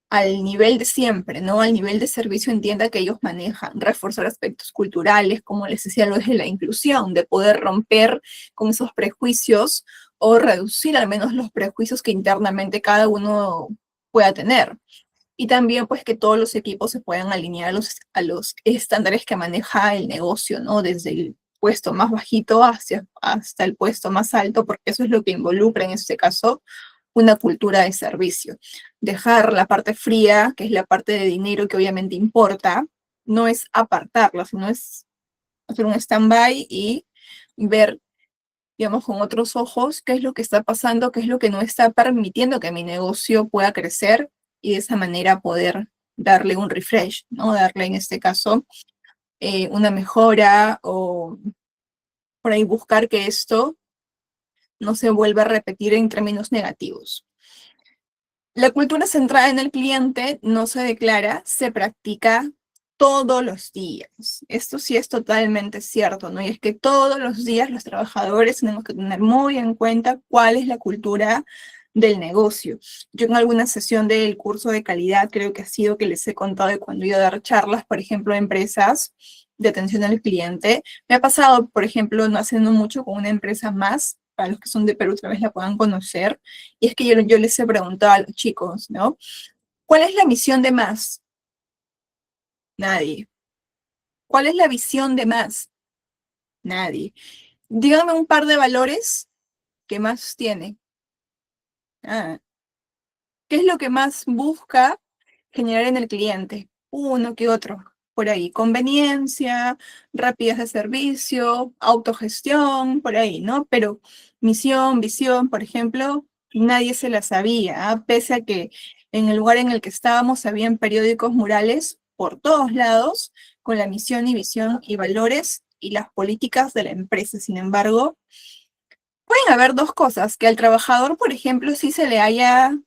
Speaker 1: al nivel de siempre, ¿no? Al nivel de servicio en tienda que ellos manejan, reforzar aspectos culturales, como les decía, lo de la inclusión, de poder romper con esos prejuicios o reducir al menos los prejuicios que internamente cada uno pueda tener. Y también pues que todos los equipos se puedan alinear a los estándares que maneja el negocio, ¿no? Desde el puesto más bajito hasta el puesto más alto, porque eso es lo que involucra en este caso una cultura de servicio. Dejar la parte fría, que es la parte de dinero que obviamente importa, no es apartarla, sino es hacer un stand-by y ver, digamos, con otros ojos qué es lo que está pasando, qué es lo que no está permitiendo que mi negocio pueda crecer y de esa manera poder darle un refresh, ¿no? Darle en este caso una mejora o por ahí buscar que esto no se vuelva a repetir en términos negativos. La cultura centrada en el cliente no se declara, se practica todos los días. Esto sí es totalmente cierto, ¿no? Y es que todos los días los trabajadores tenemos que tener muy en cuenta cuál es la cultura del negocio. Yo en alguna sesión del curso de calidad creo que ha sido que les he contado de cuando he ido a dar charlas, por ejemplo, a empresas de atención al cliente. Me ha pasado, por ejemplo, no haciendo mucho con una empresa más, para los que son de Perú, tal vez la puedan conocer, y es que yo les he preguntado a los chicos, ¿no? ¿Cuál es la misión de más? Nadie. ¿Cuál es la visión de más? Nadie. Díganme un par de valores que más tiene. Ah, ¿qué es lo que más busca generar en el cliente? Uno que otro, por ahí. Conveniencia, rapidez de servicio, autogestión, por ahí, ¿no? Pero misión, visión, por ejemplo, nadie se la sabía, ¿ah? Pese a que en el lugar en el que estábamos habían periódicos murales por todos lados con la misión y visión y valores y las políticas de la empresa. Sin embargo, pueden haber dos cosas, que al trabajador, por ejemplo, sí se le haya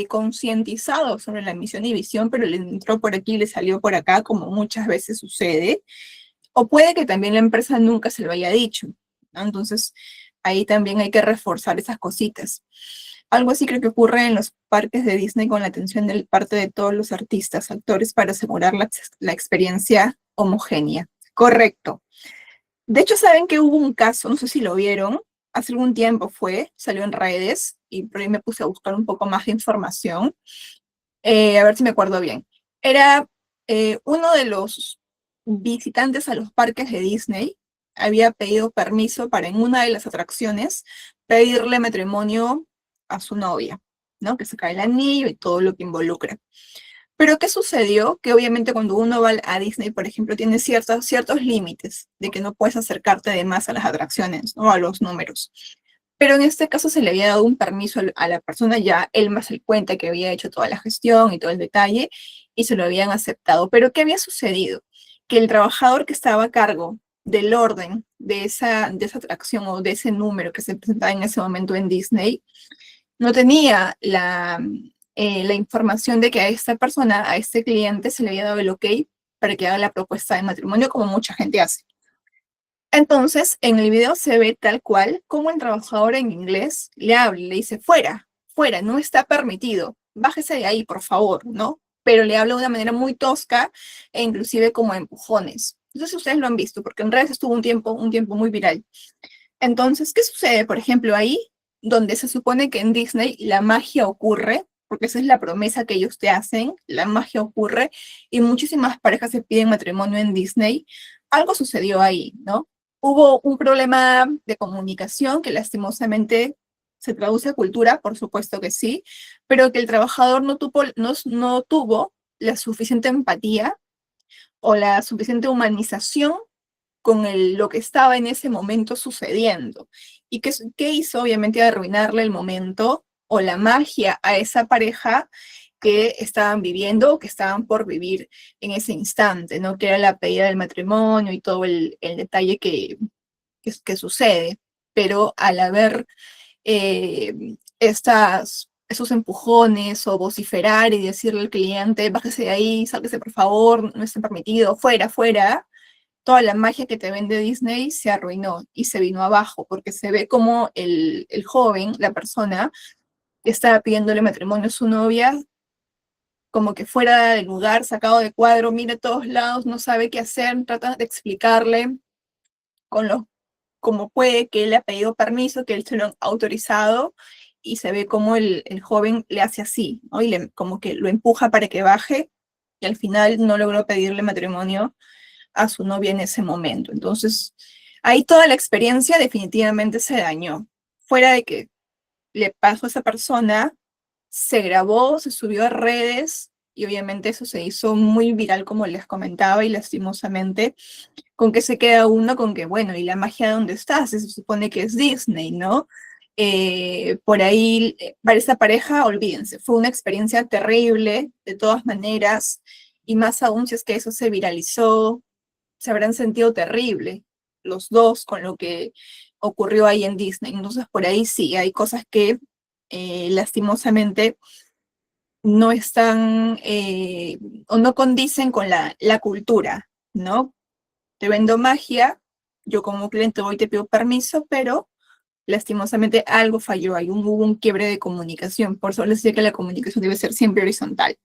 Speaker 1: concientizado sobre la misión y visión, pero le entró por aquí y le salió por acá, como muchas veces sucede, o puede que también la empresa nunca se lo haya dicho, ¿no? Entonces, ahí también hay que reforzar esas cositas. Algo así creo que ocurre en los parques de Disney con la atención de parte de todos los artistas, actores, para asegurar la experiencia homogénea. Correcto. De hecho, saben que hubo un caso, no sé si lo vieron, hace algún tiempo salió en redes y por ahí me puse a buscar un poco más de información, a ver si me acuerdo bien. Era uno de los visitantes a los parques de Disney, había pedido permiso para en una de las atracciones pedirle matrimonio a su novia, ¿no? Que se cae el anillo y todo lo que involucra. Pero ¿qué sucedió? Que obviamente cuando uno va a Disney, por ejemplo, tiene ciertos límites de que no puedes acercarte de más a las atracciones, ¿no? A los números. Pero en este caso se le había dado un permiso a la persona, ya él más el cuenta que había hecho toda la gestión y todo el detalle, y se lo habían aceptado. Pero ¿qué había sucedido? Que el trabajador que estaba a cargo del orden de esa atracción o de ese número que se presentaba en ese momento en Disney, no tenía la información de que a esta persona, a este cliente, se le había dado el ok para que haga la propuesta de matrimonio, como mucha gente hace. Entonces, en el video se ve tal cual como el trabajador en inglés le habla, le dice, fuera, fuera, no está permitido, bájese de ahí, por favor, ¿no? Pero le habla de una manera muy tosca e inclusive como empujones. Entonces ustedes lo han visto, porque en redes estuvo un tiempo muy viral. Entonces, ¿qué sucede? Por ejemplo, ahí donde se supone que en Disney la magia ocurre, porque esa es la promesa que ellos te hacen, la magia ocurre, y muchísimas parejas se piden matrimonio en Disney, algo sucedió ahí, ¿no? Hubo un problema de comunicación que lastimosamente se traduce a cultura, por supuesto que sí, pero que el trabajador no tuvo la suficiente empatía o la suficiente humanización con lo que estaba en ese momento sucediendo. ¿Y qué hizo? Obviamente arruinarle el momento o la magia a esa pareja que estaban viviendo o que estaban por vivir en ese instante, ¿no? Que era la pedida del matrimonio y todo el detalle que sucede. Pero al haber esos empujones o vociferar y decirle al cliente, bájese de ahí, sálgase por favor, no está permitido, fuera, fuera, toda la magia que te vende Disney se arruinó y se vino abajo, porque se ve como el joven, la persona que estaba pidiéndole matrimonio a su novia, como que fuera del lugar, sacado de cuadro, mira a todos lados, no sabe qué hacer, trata de explicarle con como puede que él le ha pedido permiso, que él se lo ha autorizado, y se ve como el joven le hace así, ¿no? Y como que lo empuja para que baje, y al final no logró pedirle matrimonio a su novia en ese momento. Entonces, ahí toda la experiencia definitivamente se dañó. Fuera de que le pasó a esa persona, se grabó, se subió a redes y obviamente eso se hizo muy viral como les comentaba y lastimosamente, con que se queda uno con que, bueno, ¿y la magia dónde está? Se supone que es Disney, ¿no? Por ahí, para esa pareja, olvídense, fue una experiencia terrible de todas maneras y más aún si es que eso se viralizó, se habrán sentido terrible los dos con lo que ocurrió ahí en Disney. Entonces, por ahí sí, hay cosas que lastimosamente no están o no condicen con la cultura, ¿no? Te vendo magia, yo como cliente voy y te pido permiso, pero lastimosamente algo falló, hubo un quiebre de comunicación, por eso les decía que la comunicación debe ser siempre horizontal.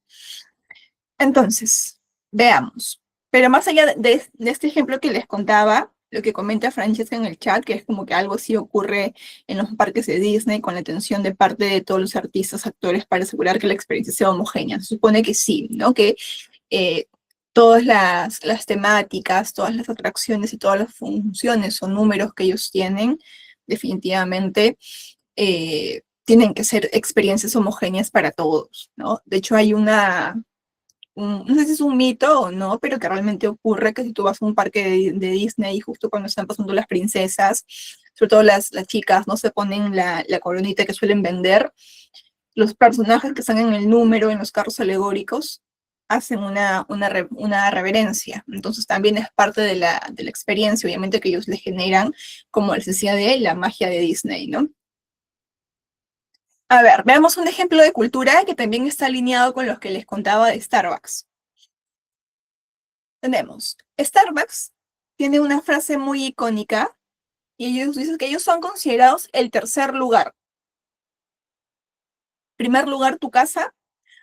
Speaker 1: Entonces, veamos. Pero más allá de este ejemplo que les contaba, lo que comenta Francesca en el chat, que es como que algo sí ocurre en los parques de Disney con la atención de parte de todos los artistas, actores, para asegurar que la experiencia sea homogénea. Se supone que sí, ¿no? Que eh, todas las temáticas, todas las atracciones y todas las funciones o números que ellos tienen, definitivamente tienen que ser experiencias homogéneas para todos, ¿no? De hecho, hay no sé si es un mito o no, pero que realmente ocurre que si tú vas a un parque de Disney justo cuando están pasando las princesas, sobre todo las chicas, no se ponen la coronita que suelen vender, los personajes que están en el número, en los carros alegóricos, hacen una reverencia. Entonces también es parte de la experiencia, obviamente, que ellos le generan, como les decía de él, la magia de Disney, ¿no? A ver, veamos un ejemplo de cultura que también está alineado con los que les contaba de Starbucks. Tenemos, Starbucks tiene una frase muy icónica y ellos dicen que ellos son considerados el tercer lugar. Primer lugar, tu casa.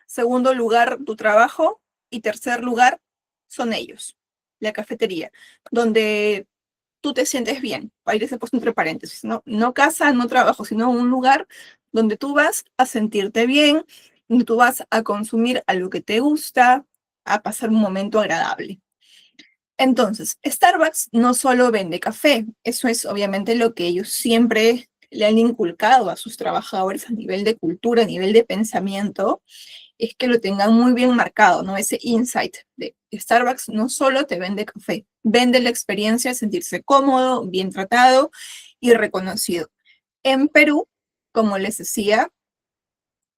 Speaker 1: Segundo lugar, tu trabajo. Y tercer lugar, son ellos, la cafetería, donde tú te sientes bien. Ahí les he puesto entre paréntesis, ¿no? No casa, no trabajo, sino un lugar donde tú vas a sentirte bien, donde tú vas a consumir algo que te gusta, a pasar un momento agradable. Entonces, Starbucks no solo vende café, eso es obviamente lo que ellos siempre le han inculcado a sus trabajadores a nivel de cultura, a nivel de pensamiento, es que lo tengan muy bien marcado, ¿no? Ese insight de Starbucks no solo te vende café, vende la experiencia de sentirse cómodo, bien tratado y reconocido. En Perú, como les decía,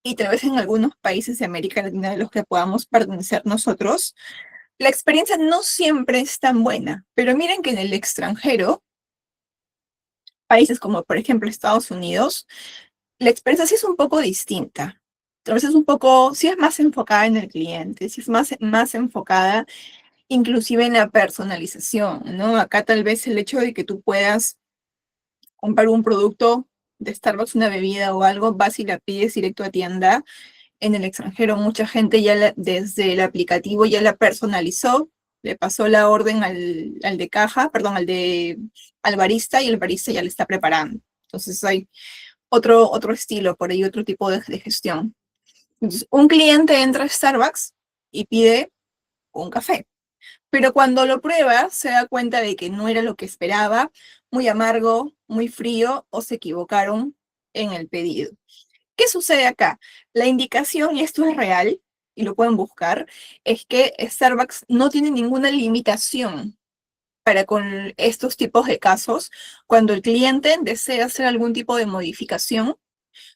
Speaker 1: y tal vez en algunos países de América Latina de los que podamos pertenecer nosotros, la experiencia no siempre es tan buena, pero miren que en el extranjero, países como por ejemplo Estados Unidos, la experiencia sí es un poco distinta. Entonces es un poco, sí es más enfocada en el cliente, sí es más enfocada inclusive en la personalización, ¿no? Acá tal vez el hecho de que tú puedas comprar un producto de Starbucks, una bebida o algo, vas y la pides directo a tienda. En el extranjero mucha gente ya desde el aplicativo ya la personalizó, le pasó la orden al de caja, perdón, al barista y el barista ya le está preparando. Entonces hay otro estilo, por ahí otro tipo de gestión. Entonces, un cliente entra a Starbucks y pide un café, pero cuando lo prueba se da cuenta de que no era lo que esperaba, muy amargo, muy frío o se equivocaron en el pedido. ¿Qué sucede acá? La indicación, y esto es real, y lo pueden buscar, es que Starbucks no tiene ninguna limitación para con estos tipos de casos cuando el cliente desea hacer algún tipo de modificación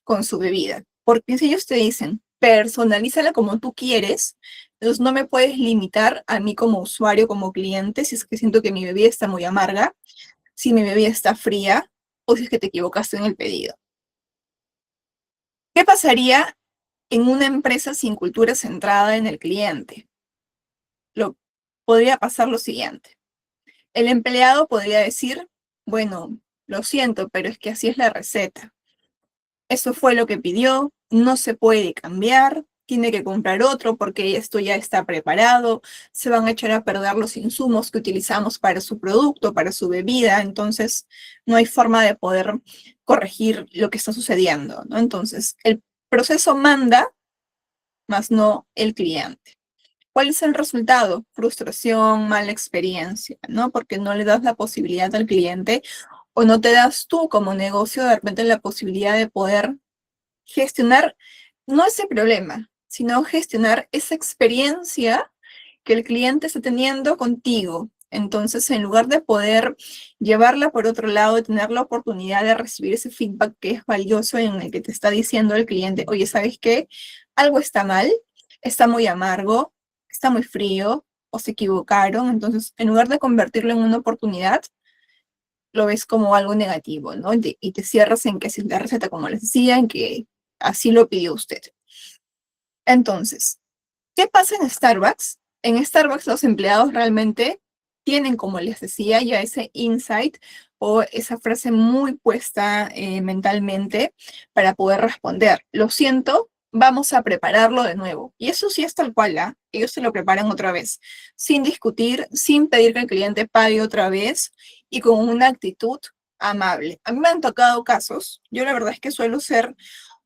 Speaker 1: con su bebida. Porque si ellos te dicen, personalízala como tú quieres, entonces no me puedes limitar a mí como usuario, como cliente, si es que siento que mi bebida está muy amarga, si mi bebida está fría o si es que te equivocaste en el pedido. ¿Qué pasaría en una empresa sin cultura centrada en el cliente? Lo, podría pasar lo siguiente. El empleado podría decir, bueno, lo siento, pero es que así es la receta. Eso fue lo que pidió, no se puede cambiar, tiene que comprar otro porque esto ya está preparado, se van a echar a perder los insumos que utilizamos para su producto, para su bebida, entonces no hay forma de poder corregir lo que está sucediendo, ¿no? Entonces, el proceso manda, más no el cliente. ¿Cuál es el resultado? Frustración, mala experiencia, ¿no? Porque no le das la posibilidad al cliente o no te das tú como negocio de repente la posibilidad de poder gestionar no ese problema, sino gestionar esa experiencia que el cliente está teniendo contigo. Entonces, en lugar de poder llevarla por otro lado y tener la oportunidad de recibir ese feedback que es valioso en el que te está diciendo el cliente, oye, ¿sabes qué? Algo está mal, está muy amargo, está muy frío o se equivocaron. Entonces, en lugar de convertirlo en una oportunidad, lo ves como algo negativo, ¿no? Y te cierras en que es la receta, como les decía, en que así lo pidió usted. Entonces, ¿qué pasa en Starbucks? En Starbucks los empleados realmente tienen, como les decía, ya ese insight o esa frase muy puesta mentalmente para poder responder. Lo siento, vamos a prepararlo de nuevo. Y eso sí es tal cual, ¿ah? Ellos se lo preparan otra vez, sin discutir, sin pedir que el cliente pague otra vez y con una actitud amable. A mí me han tocado casos, yo la verdad es que suelo ser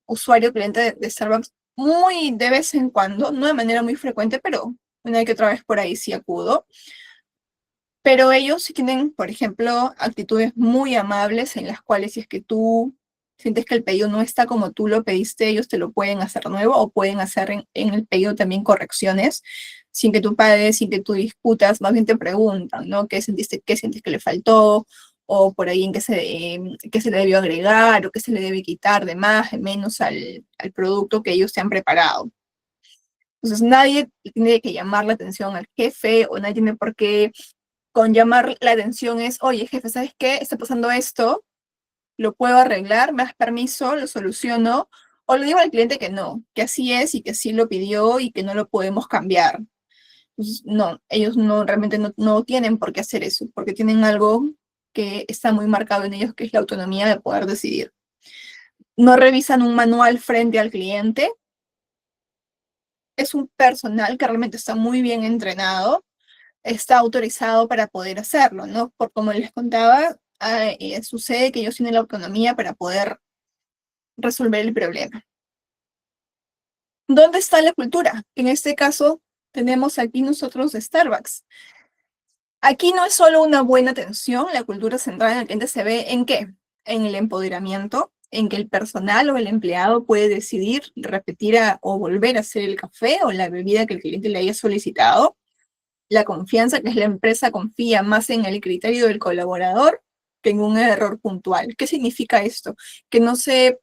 Speaker 1: usuario cliente de Starbucks muy de vez en cuando, no de manera muy frecuente, pero una que otra vez por ahí sí acudo. Pero ellos sí tienen, por ejemplo, actitudes muy amables en las cuales si es que tú sientes que el pedido no está como tú lo pediste, ellos te lo pueden hacer nuevo o pueden hacer en el pedido también correcciones sin que tú pagues, sin que tú discutas, más bien te preguntan, ¿no? ¿Qué sentiste, qué sientes que le faltó? O por ahí en qué se le debió agregar o qué se le debe quitar de más, de menos al producto que ellos te han preparado. Entonces nadie tiene que llamar la atención al jefe o nadie tiene por qué con llamar la atención es, oye, jefe, ¿sabes qué? Está pasando esto, lo puedo arreglar, me das permiso, lo soluciono, o le digo al cliente que no, que así es y que sí lo pidió y que no lo podemos cambiar. Entonces, no, ellos no realmente no tienen por qué hacer eso, porque tienen algo que está muy marcado en ellos, que es la autonomía de poder decidir. No revisan un manual frente al cliente, es un personal que realmente está muy bien entrenado, está autorizado para poder hacerlo, ¿no? Por como les contaba, sucede que ellos tienen la autonomía para poder resolver el problema. ¿Dónde está la cultura? En este caso, tenemos aquí nosotros Starbucks. Aquí no es solo una buena atención, la cultura central en el cliente se ve en qué? En el empoderamiento, en que el personal o el empleado puede decidir repetir o volver a hacer el café o la bebida que el cliente le haya solicitado. La confianza, que es la empresa confía más en el criterio del colaborador que en un error puntual. ¿Qué significa esto? Que no se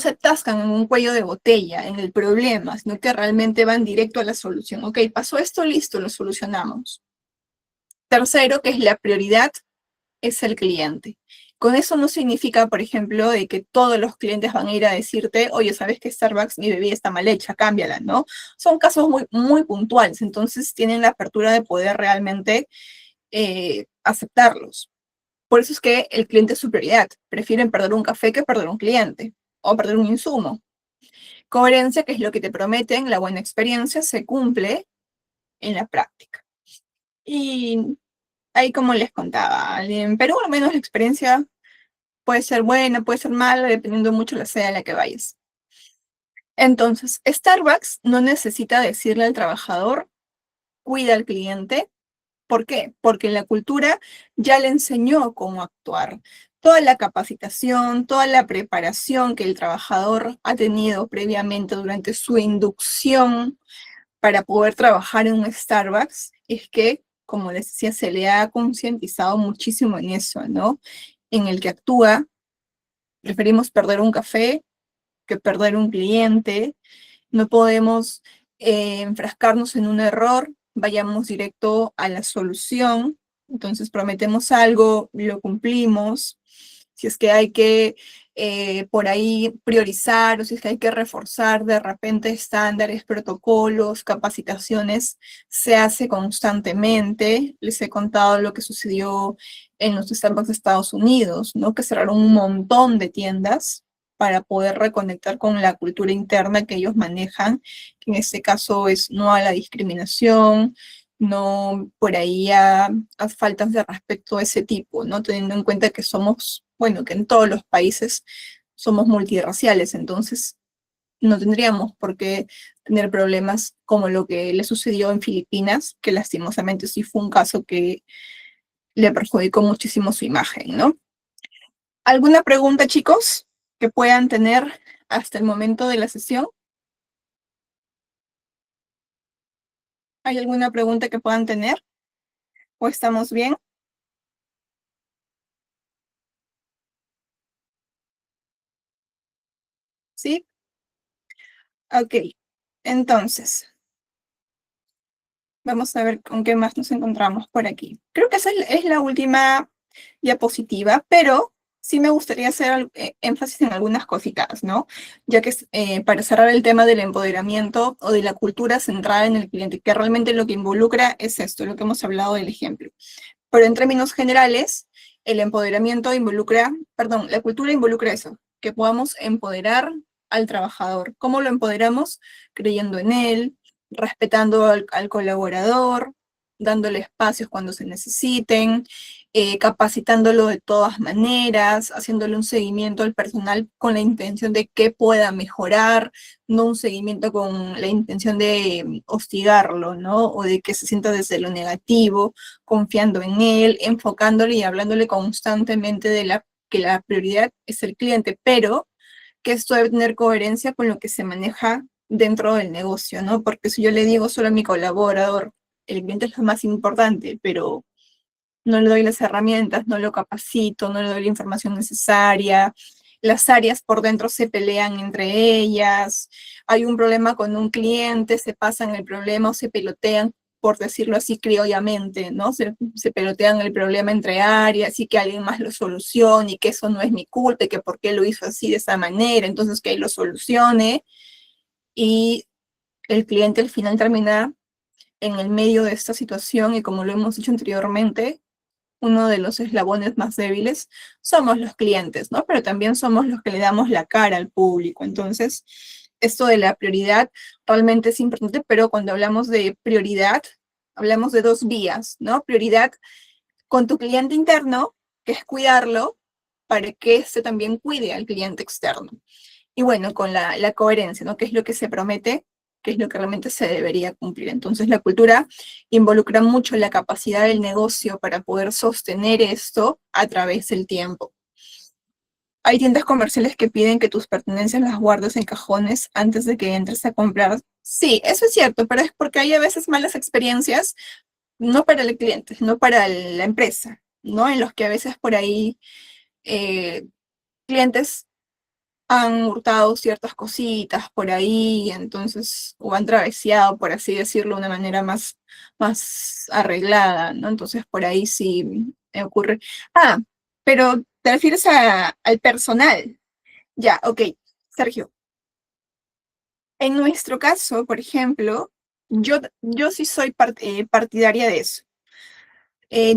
Speaker 1: atascan en un cuello de botella, en el problema, sino que realmente van directo a la solución. Ok, pasó esto, listo, lo solucionamos. Tercero, que es la prioridad, es el cliente. Con eso no significa, por ejemplo, de que todos los clientes van a ir a decirte, oye, ¿sabes que Starbucks, mi bebida está mal hecha, cámbiala, ¿no? Son casos muy, muy puntuales, entonces tienen la apertura de poder realmente aceptarlos. Por eso es que el cliente es su prioridad. Prefieren perder un café que perder un cliente o perder un insumo. Coherencia, que es lo que te prometen, la buena experiencia se cumple en la práctica. Y ahí como les contaba, en Perú al menos la experiencia puede ser buena, puede ser mala, dependiendo mucho la sede a la que vayas. Entonces, Starbucks no necesita decirle al trabajador, cuida al cliente. ¿Por qué? Porque la cultura ya le enseñó cómo actuar. Toda la capacitación, toda la preparación que el trabajador ha tenido previamente durante su inducción para poder trabajar en un Starbucks es que, como les decía, se le ha concientizado muchísimo en eso, ¿no? En el que actúa, preferimos perder un café que perder un cliente, no podemos enfrascarnos en un error, vayamos directo a la solución. Entonces prometemos algo, lo cumplimos. Si es que hay que por ahí priorizar o si es que hay que reforzar de repente estándares, protocolos, capacitaciones, se hace constantemente. Les he contado lo que sucedió en los Starbucks de Estados Unidos, ¿no? Que cerraron un montón de tiendas para poder reconectar con la cultura interna que ellos manejan, que en este caso es no a la discriminación, no por ahí a faltas de respeto a ese tipo, ¿no? Teniendo en cuenta que somos, bueno, que en todos los países somos multirraciales, entonces no tendríamos por qué tener problemas como lo que le sucedió en Filipinas, que lastimosamente sí fue un caso que le perjudicó muchísimo su imagen, ¿no? ¿Alguna pregunta, chicos, que puedan tener hasta el momento de la sesión? ¿Hay alguna pregunta que puedan tener? ¿O estamos bien? ¿Sí? Ok. Entonces, vamos a ver con qué más nos encontramos por aquí. Creo que esa es la última diapositiva, pero sí me gustaría hacer énfasis en algunas cositas, ¿no? Ya que para cerrar el tema del empoderamiento o de la cultura centrada en el cliente, que realmente lo que involucra es esto, lo que hemos hablado del ejemplo. Pero en términos generales, el empoderamiento involucra, perdón, la cultura involucra eso, que podamos empoderar al trabajador. ¿Cómo lo empoderamos? Creyendo en él, respetando al colaborador, dándole espacios cuando se necesiten, capacitándolo de todas maneras, haciéndole un seguimiento al personal con la intención de que pueda mejorar, no un seguimiento con la intención de hostigarlo, ¿no? O de que se sienta desde lo negativo, confiando en él, enfocándole y hablándole constantemente de que la prioridad es el cliente, pero que esto debe tener coherencia con lo que se maneja dentro del negocio, ¿no? Porque si yo le digo solo a mi colaborador, el cliente es lo más importante, pero no le doy las herramientas, no lo capacito, no le doy la información necesaria, las áreas por dentro se pelean entre ellas, hay un problema con un cliente, se pasan el problema o se pelotean, por decirlo así criollamente, ¿no? Se pelotean el problema entre áreas y que alguien más lo solucione y que eso no es mi culpa y que por qué lo hizo así de esa manera, entonces que él lo solucione y el cliente al final termina en el medio de esta situación y como lo hemos dicho anteriormente, uno de los eslabones más débiles somos los clientes, ¿no? Pero también somos los que le damos la cara al público. Entonces, esto de la prioridad realmente es importante, pero cuando hablamos de prioridad, hablamos de dos vías, ¿no? Prioridad con tu cliente interno, que es cuidarlo, para que éste también cuide al cliente externo. Y bueno, con la coherencia, ¿no? ¿Qué es lo que se promete? ¿Qué es lo que realmente se debería cumplir? Entonces, la cultura involucra mucho la capacidad del negocio para poder sostener esto a través del tiempo. Hay tiendas comerciales que piden que tus pertenencias las guardes en cajones antes de que entres a comprar. Sí, eso es cierto, pero es porque hay a veces malas experiencias, no para el cliente, sino para la empresa, ¿no? En los que a veces por ahí eh, clientes han hurtado ciertas cositas por ahí, entonces, o han traveseado, por así decirlo, de una manera más arreglada, ¿no? Entonces, por ahí sí me ocurre. Ah, pero te refieres al personal. Ya, ok. Sergio, en nuestro caso, por ejemplo, yo sí soy partidaria de eso.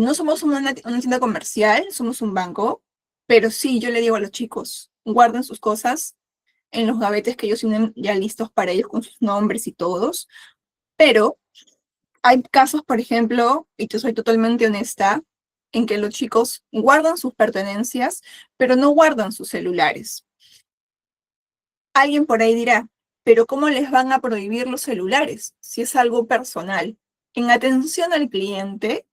Speaker 1: No somos una tienda comercial, somos un banco, pero sí, yo le digo a los chicos, guarden sus cosas en los gavetes que ellos tienen ya listos para ellos con sus nombres y todos, pero hay casos, por ejemplo, y te soy totalmente honesta, en que los chicos guardan sus pertenencias, pero no guardan sus celulares. Alguien por ahí dirá, pero ¿cómo les van a prohibir los celulares si es algo personal? En atención al cliente,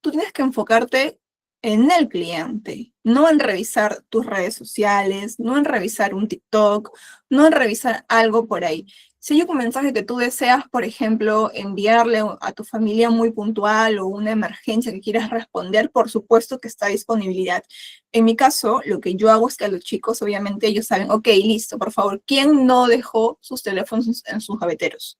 Speaker 1: tú tienes que enfocarte en el cliente, no en revisar tus redes sociales, no en revisar un TikTok, no en revisar algo por ahí. Si hay un mensaje que tú deseas, por ejemplo, enviarle a tu familia muy puntual o una emergencia que quieras responder, por supuesto que está a disponibilidad. En mi caso, lo que yo hago es que a los chicos, obviamente, ellos saben, ok, listo, por favor, ¿quién no dejó sus teléfonos en sus gaveteros?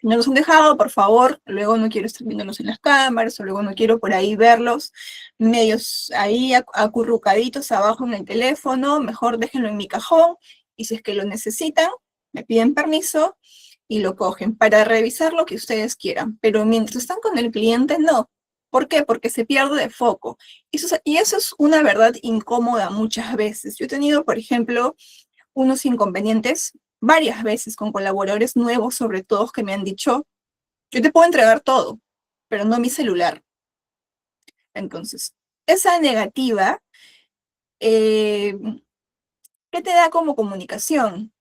Speaker 1: No los han dejado, por favor, luego no quiero estar viéndolos en las cámaras, o luego no quiero por ahí verlos medios ahí acurrucaditos abajo en el teléfono, mejor déjenlo en mi cajón, y si es que lo necesitan, me piden permiso y lo cogen para revisar lo que ustedes quieran, pero mientras están con el cliente, no. ¿Por qué? Porque se pierde de foco. Y eso es una verdad incómoda muchas veces. Yo he tenido, por ejemplo, unos inconvenientes varias veces con colaboradores nuevos, sobre todo, que me han dicho, yo te puedo entregar todo, pero no mi celular. Entonces, esa negativa, eh, ¿qué te da como comunicación?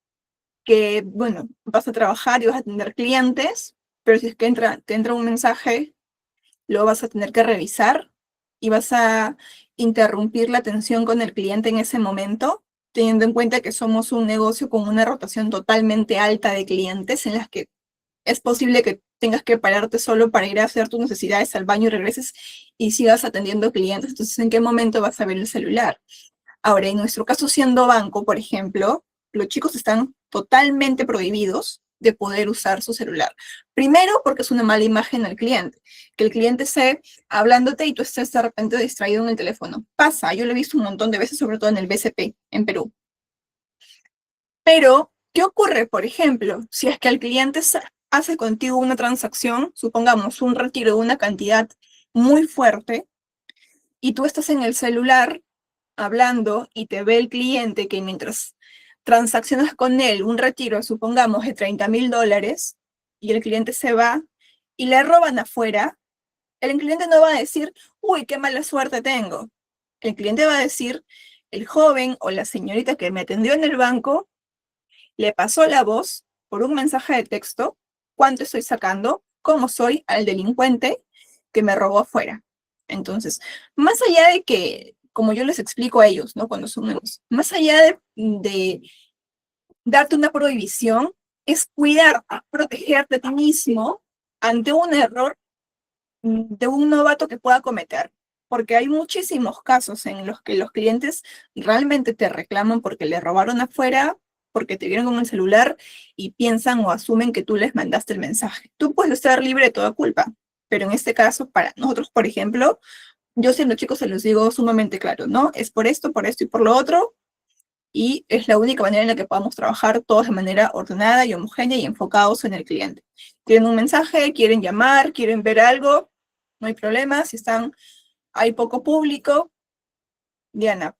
Speaker 1: Que, bueno, vas a trabajar y vas a atender clientes, pero si es que te entra un mensaje, lo vas a tener que revisar y vas a interrumpir la atención con el cliente en ese momento, teniendo en cuenta que somos un negocio con una rotación totalmente alta de clientes en las que es posible que tengas que pararte solo para ir a hacer tus necesidades al baño y regreses y sigas atendiendo clientes. Entonces, ¿en qué momento vas a ver el celular? Ahora, en nuestro caso, siendo banco, por ejemplo, los chicos están totalmente prohibidos de poder usar su celular. Primero, porque es una mala imagen al cliente, que el cliente esté hablándote y tú estés de repente distraído en el teléfono. Pasa, yo lo he visto un montón de veces, sobre todo en el BCP, en Perú. Pero, ¿qué ocurre, por ejemplo, si es que el cliente hace contigo una transacción, supongamos un retiro de una cantidad muy fuerte, y tú estás en el celular hablando y te ve el cliente que mientras transaccionas con él un retiro, supongamos, de $30,000, y el cliente se va y le roban afuera, el cliente no va a decir, uy, qué mala suerte tengo. El cliente va a decir, el joven o la señorita que me atendió en el banco le pasó la voz por un mensaje de texto, cuánto estoy sacando, cómo soy al delincuente que me robó afuera. Entonces, más allá de que, como yo les explico a ellos, ¿no? Cuando sumemos, más allá de darte una prohibición, es cuidar, protegerte a ti mismo ante un error de un novato que pueda cometer. Porque hay muchísimos casos en los que los clientes realmente te reclaman porque le robaron afuera, porque te vieron con el celular y piensan o asumen que tú les mandaste el mensaje. Tú puedes estar libre de toda culpa, pero en este caso, para nosotros, por ejemplo, yo siendo chicos se los digo sumamente claro, ¿no? Es por esto y por lo otro, y es la única manera en la que podamos trabajar todos de manera ordenada y homogénea y enfocados en el cliente. Quieren un mensaje, quieren llamar, quieren ver algo, no hay problema. Si hay poco público, Diana,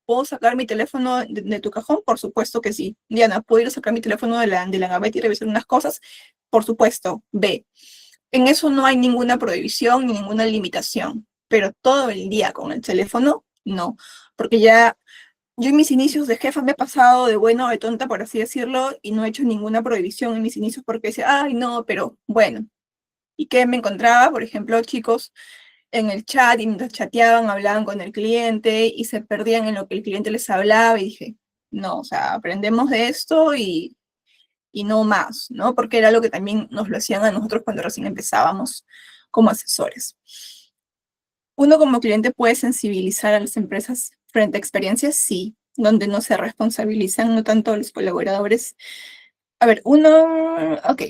Speaker 1: ¿puedo sacar mi teléfono de tu cajón? Por supuesto que sí. Diana, ¿puedo ir a sacar mi teléfono de la gaveta y revisar unas cosas? Por supuesto, ve. En eso no hay ninguna prohibición ni ninguna limitación, pero todo el día con el teléfono, no, porque ya yo en mis inicios de jefa me he pasado de bueno o de tonta, por así decirlo, y no he hecho ninguna prohibición en mis inicios porque decía, ay, no, pero bueno. ¿Y qué me encontraba? Por ejemplo, chicos en el chat y mientras chateaban, hablaban con el cliente y se perdían en lo que el cliente les hablaba y dije, no, o sea, aprendemos de esto y no más, ¿no? Porque era lo que también nos lo hacían a nosotros cuando recién empezábamos como asesores. Uno como cliente puede sensibilizar a las empresas frente a experiencias, sí, donde no se responsabilizan, no tanto los colaboradores. A ver, ok,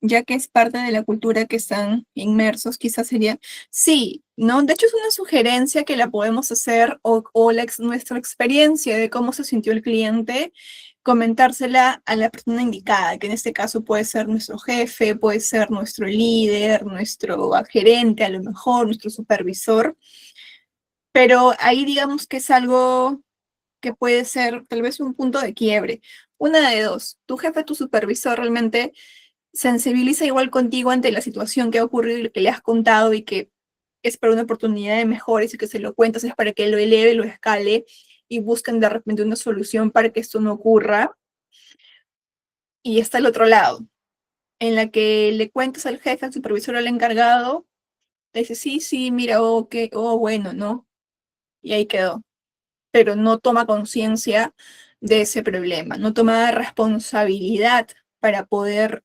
Speaker 1: ya que es parte de la cultura que están inmersos, quizás sería, sí, ¿no? De hecho es una sugerencia que la podemos hacer o nuestra experiencia de cómo se sintió el cliente, comentársela a la persona indicada, que en este caso puede ser nuestro jefe, puede ser nuestro líder, nuestro gerente, a lo mejor, nuestro supervisor, pero ahí digamos que es algo que puede ser tal vez un punto de quiebre. Una de dos, tu jefe, tu supervisor realmente sensibiliza igual contigo ante la situación que ha ocurrido y lo que le has contado y que es para una oportunidad de mejores y que se lo cuentas es para que lo eleve, lo escale y busquen de repente una solución para que esto no ocurra. Y está el otro lado, en la que le cuentas al jefe, al supervisor, al encargado, le dice, sí, sí, mira, oh, bueno, ¿no? Y ahí quedó. Pero no toma conciencia de ese problema, no toma responsabilidad para poder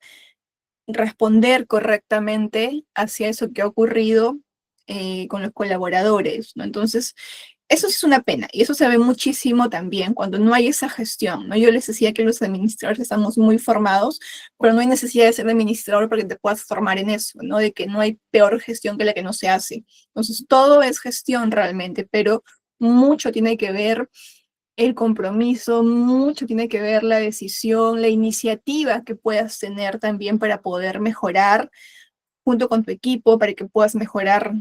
Speaker 1: responder correctamente hacia eso que ha ocurrido con los colaboradores, ¿no? Entonces, eso sí es una pena y eso se ve muchísimo también cuando no hay esa gestión, ¿no? Yo les decía que los administradores estamos muy formados, pero no hay necesidad de ser administrador para que te puedas formar en eso, ¿no? De que no hay peor gestión que la que no se hace. Entonces, todo es gestión realmente, pero mucho tiene que ver el compromiso, mucho tiene que ver la decisión, la iniciativa que puedas tener también para poder mejorar junto con tu equipo, para que puedas mejorar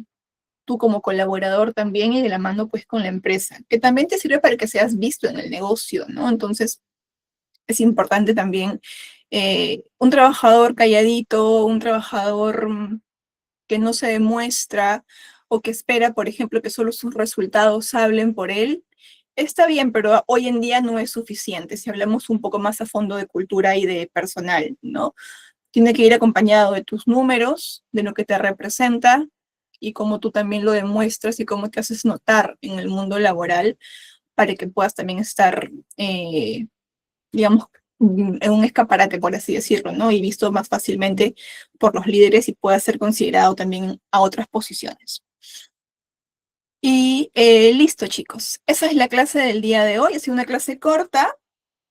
Speaker 1: tú como colaborador también y de la mano pues con la empresa, que también te sirve para que seas visto en el negocio, ¿no? Entonces es importante también un trabajador calladito, un trabajador que no se demuestra o que espera, por ejemplo, que solo sus resultados hablen por él, está bien, pero hoy en día no es suficiente si hablamos un poco más a fondo de cultura y de personal, ¿no? Tiene que ir acompañado de tus números, de lo que te representa y cómo tú también lo demuestras y cómo te haces notar en el mundo laboral para que puedas también estar, digamos, en un escaparate, por así decirlo, ¿no? Y visto más fácilmente por los líderes y pueda ser considerado también a otras posiciones. Y listo, chicos. Esa es la clase del día de hoy. Ha sido una clase corta.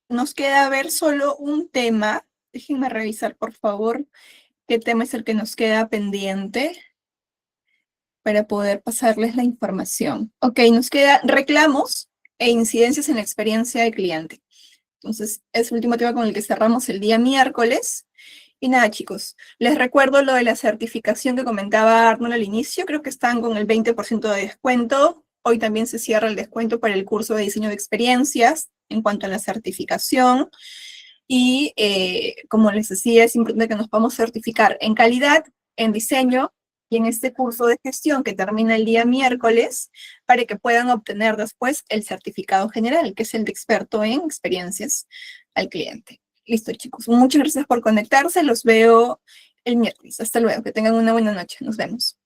Speaker 1: Nos queda ver solo un tema Déjenme revisar, por favor, qué tema es el que nos queda pendiente para poder pasarles la información. Ok, nos queda reclamos e incidencias en la experiencia del cliente. Entonces, es el último tema con el que cerramos el día miércoles. Y nada, chicos, les recuerdo lo de la certificación que comentaba Arnold al inicio. Creo que están con el 20% de descuento. Hoy también se cierra el descuento para el curso de diseño de experiencias en cuanto a la certificación. Y como les decía, es importante que nos podamos certificar en calidad, en diseño y en este curso de gestión que termina el día miércoles para que puedan obtener después el certificado general, que es el de experto en experiencias al cliente. Listo, chicos. Muchas gracias por conectarse. Los veo el miércoles. Hasta luego. Que tengan una buena noche. Nos vemos.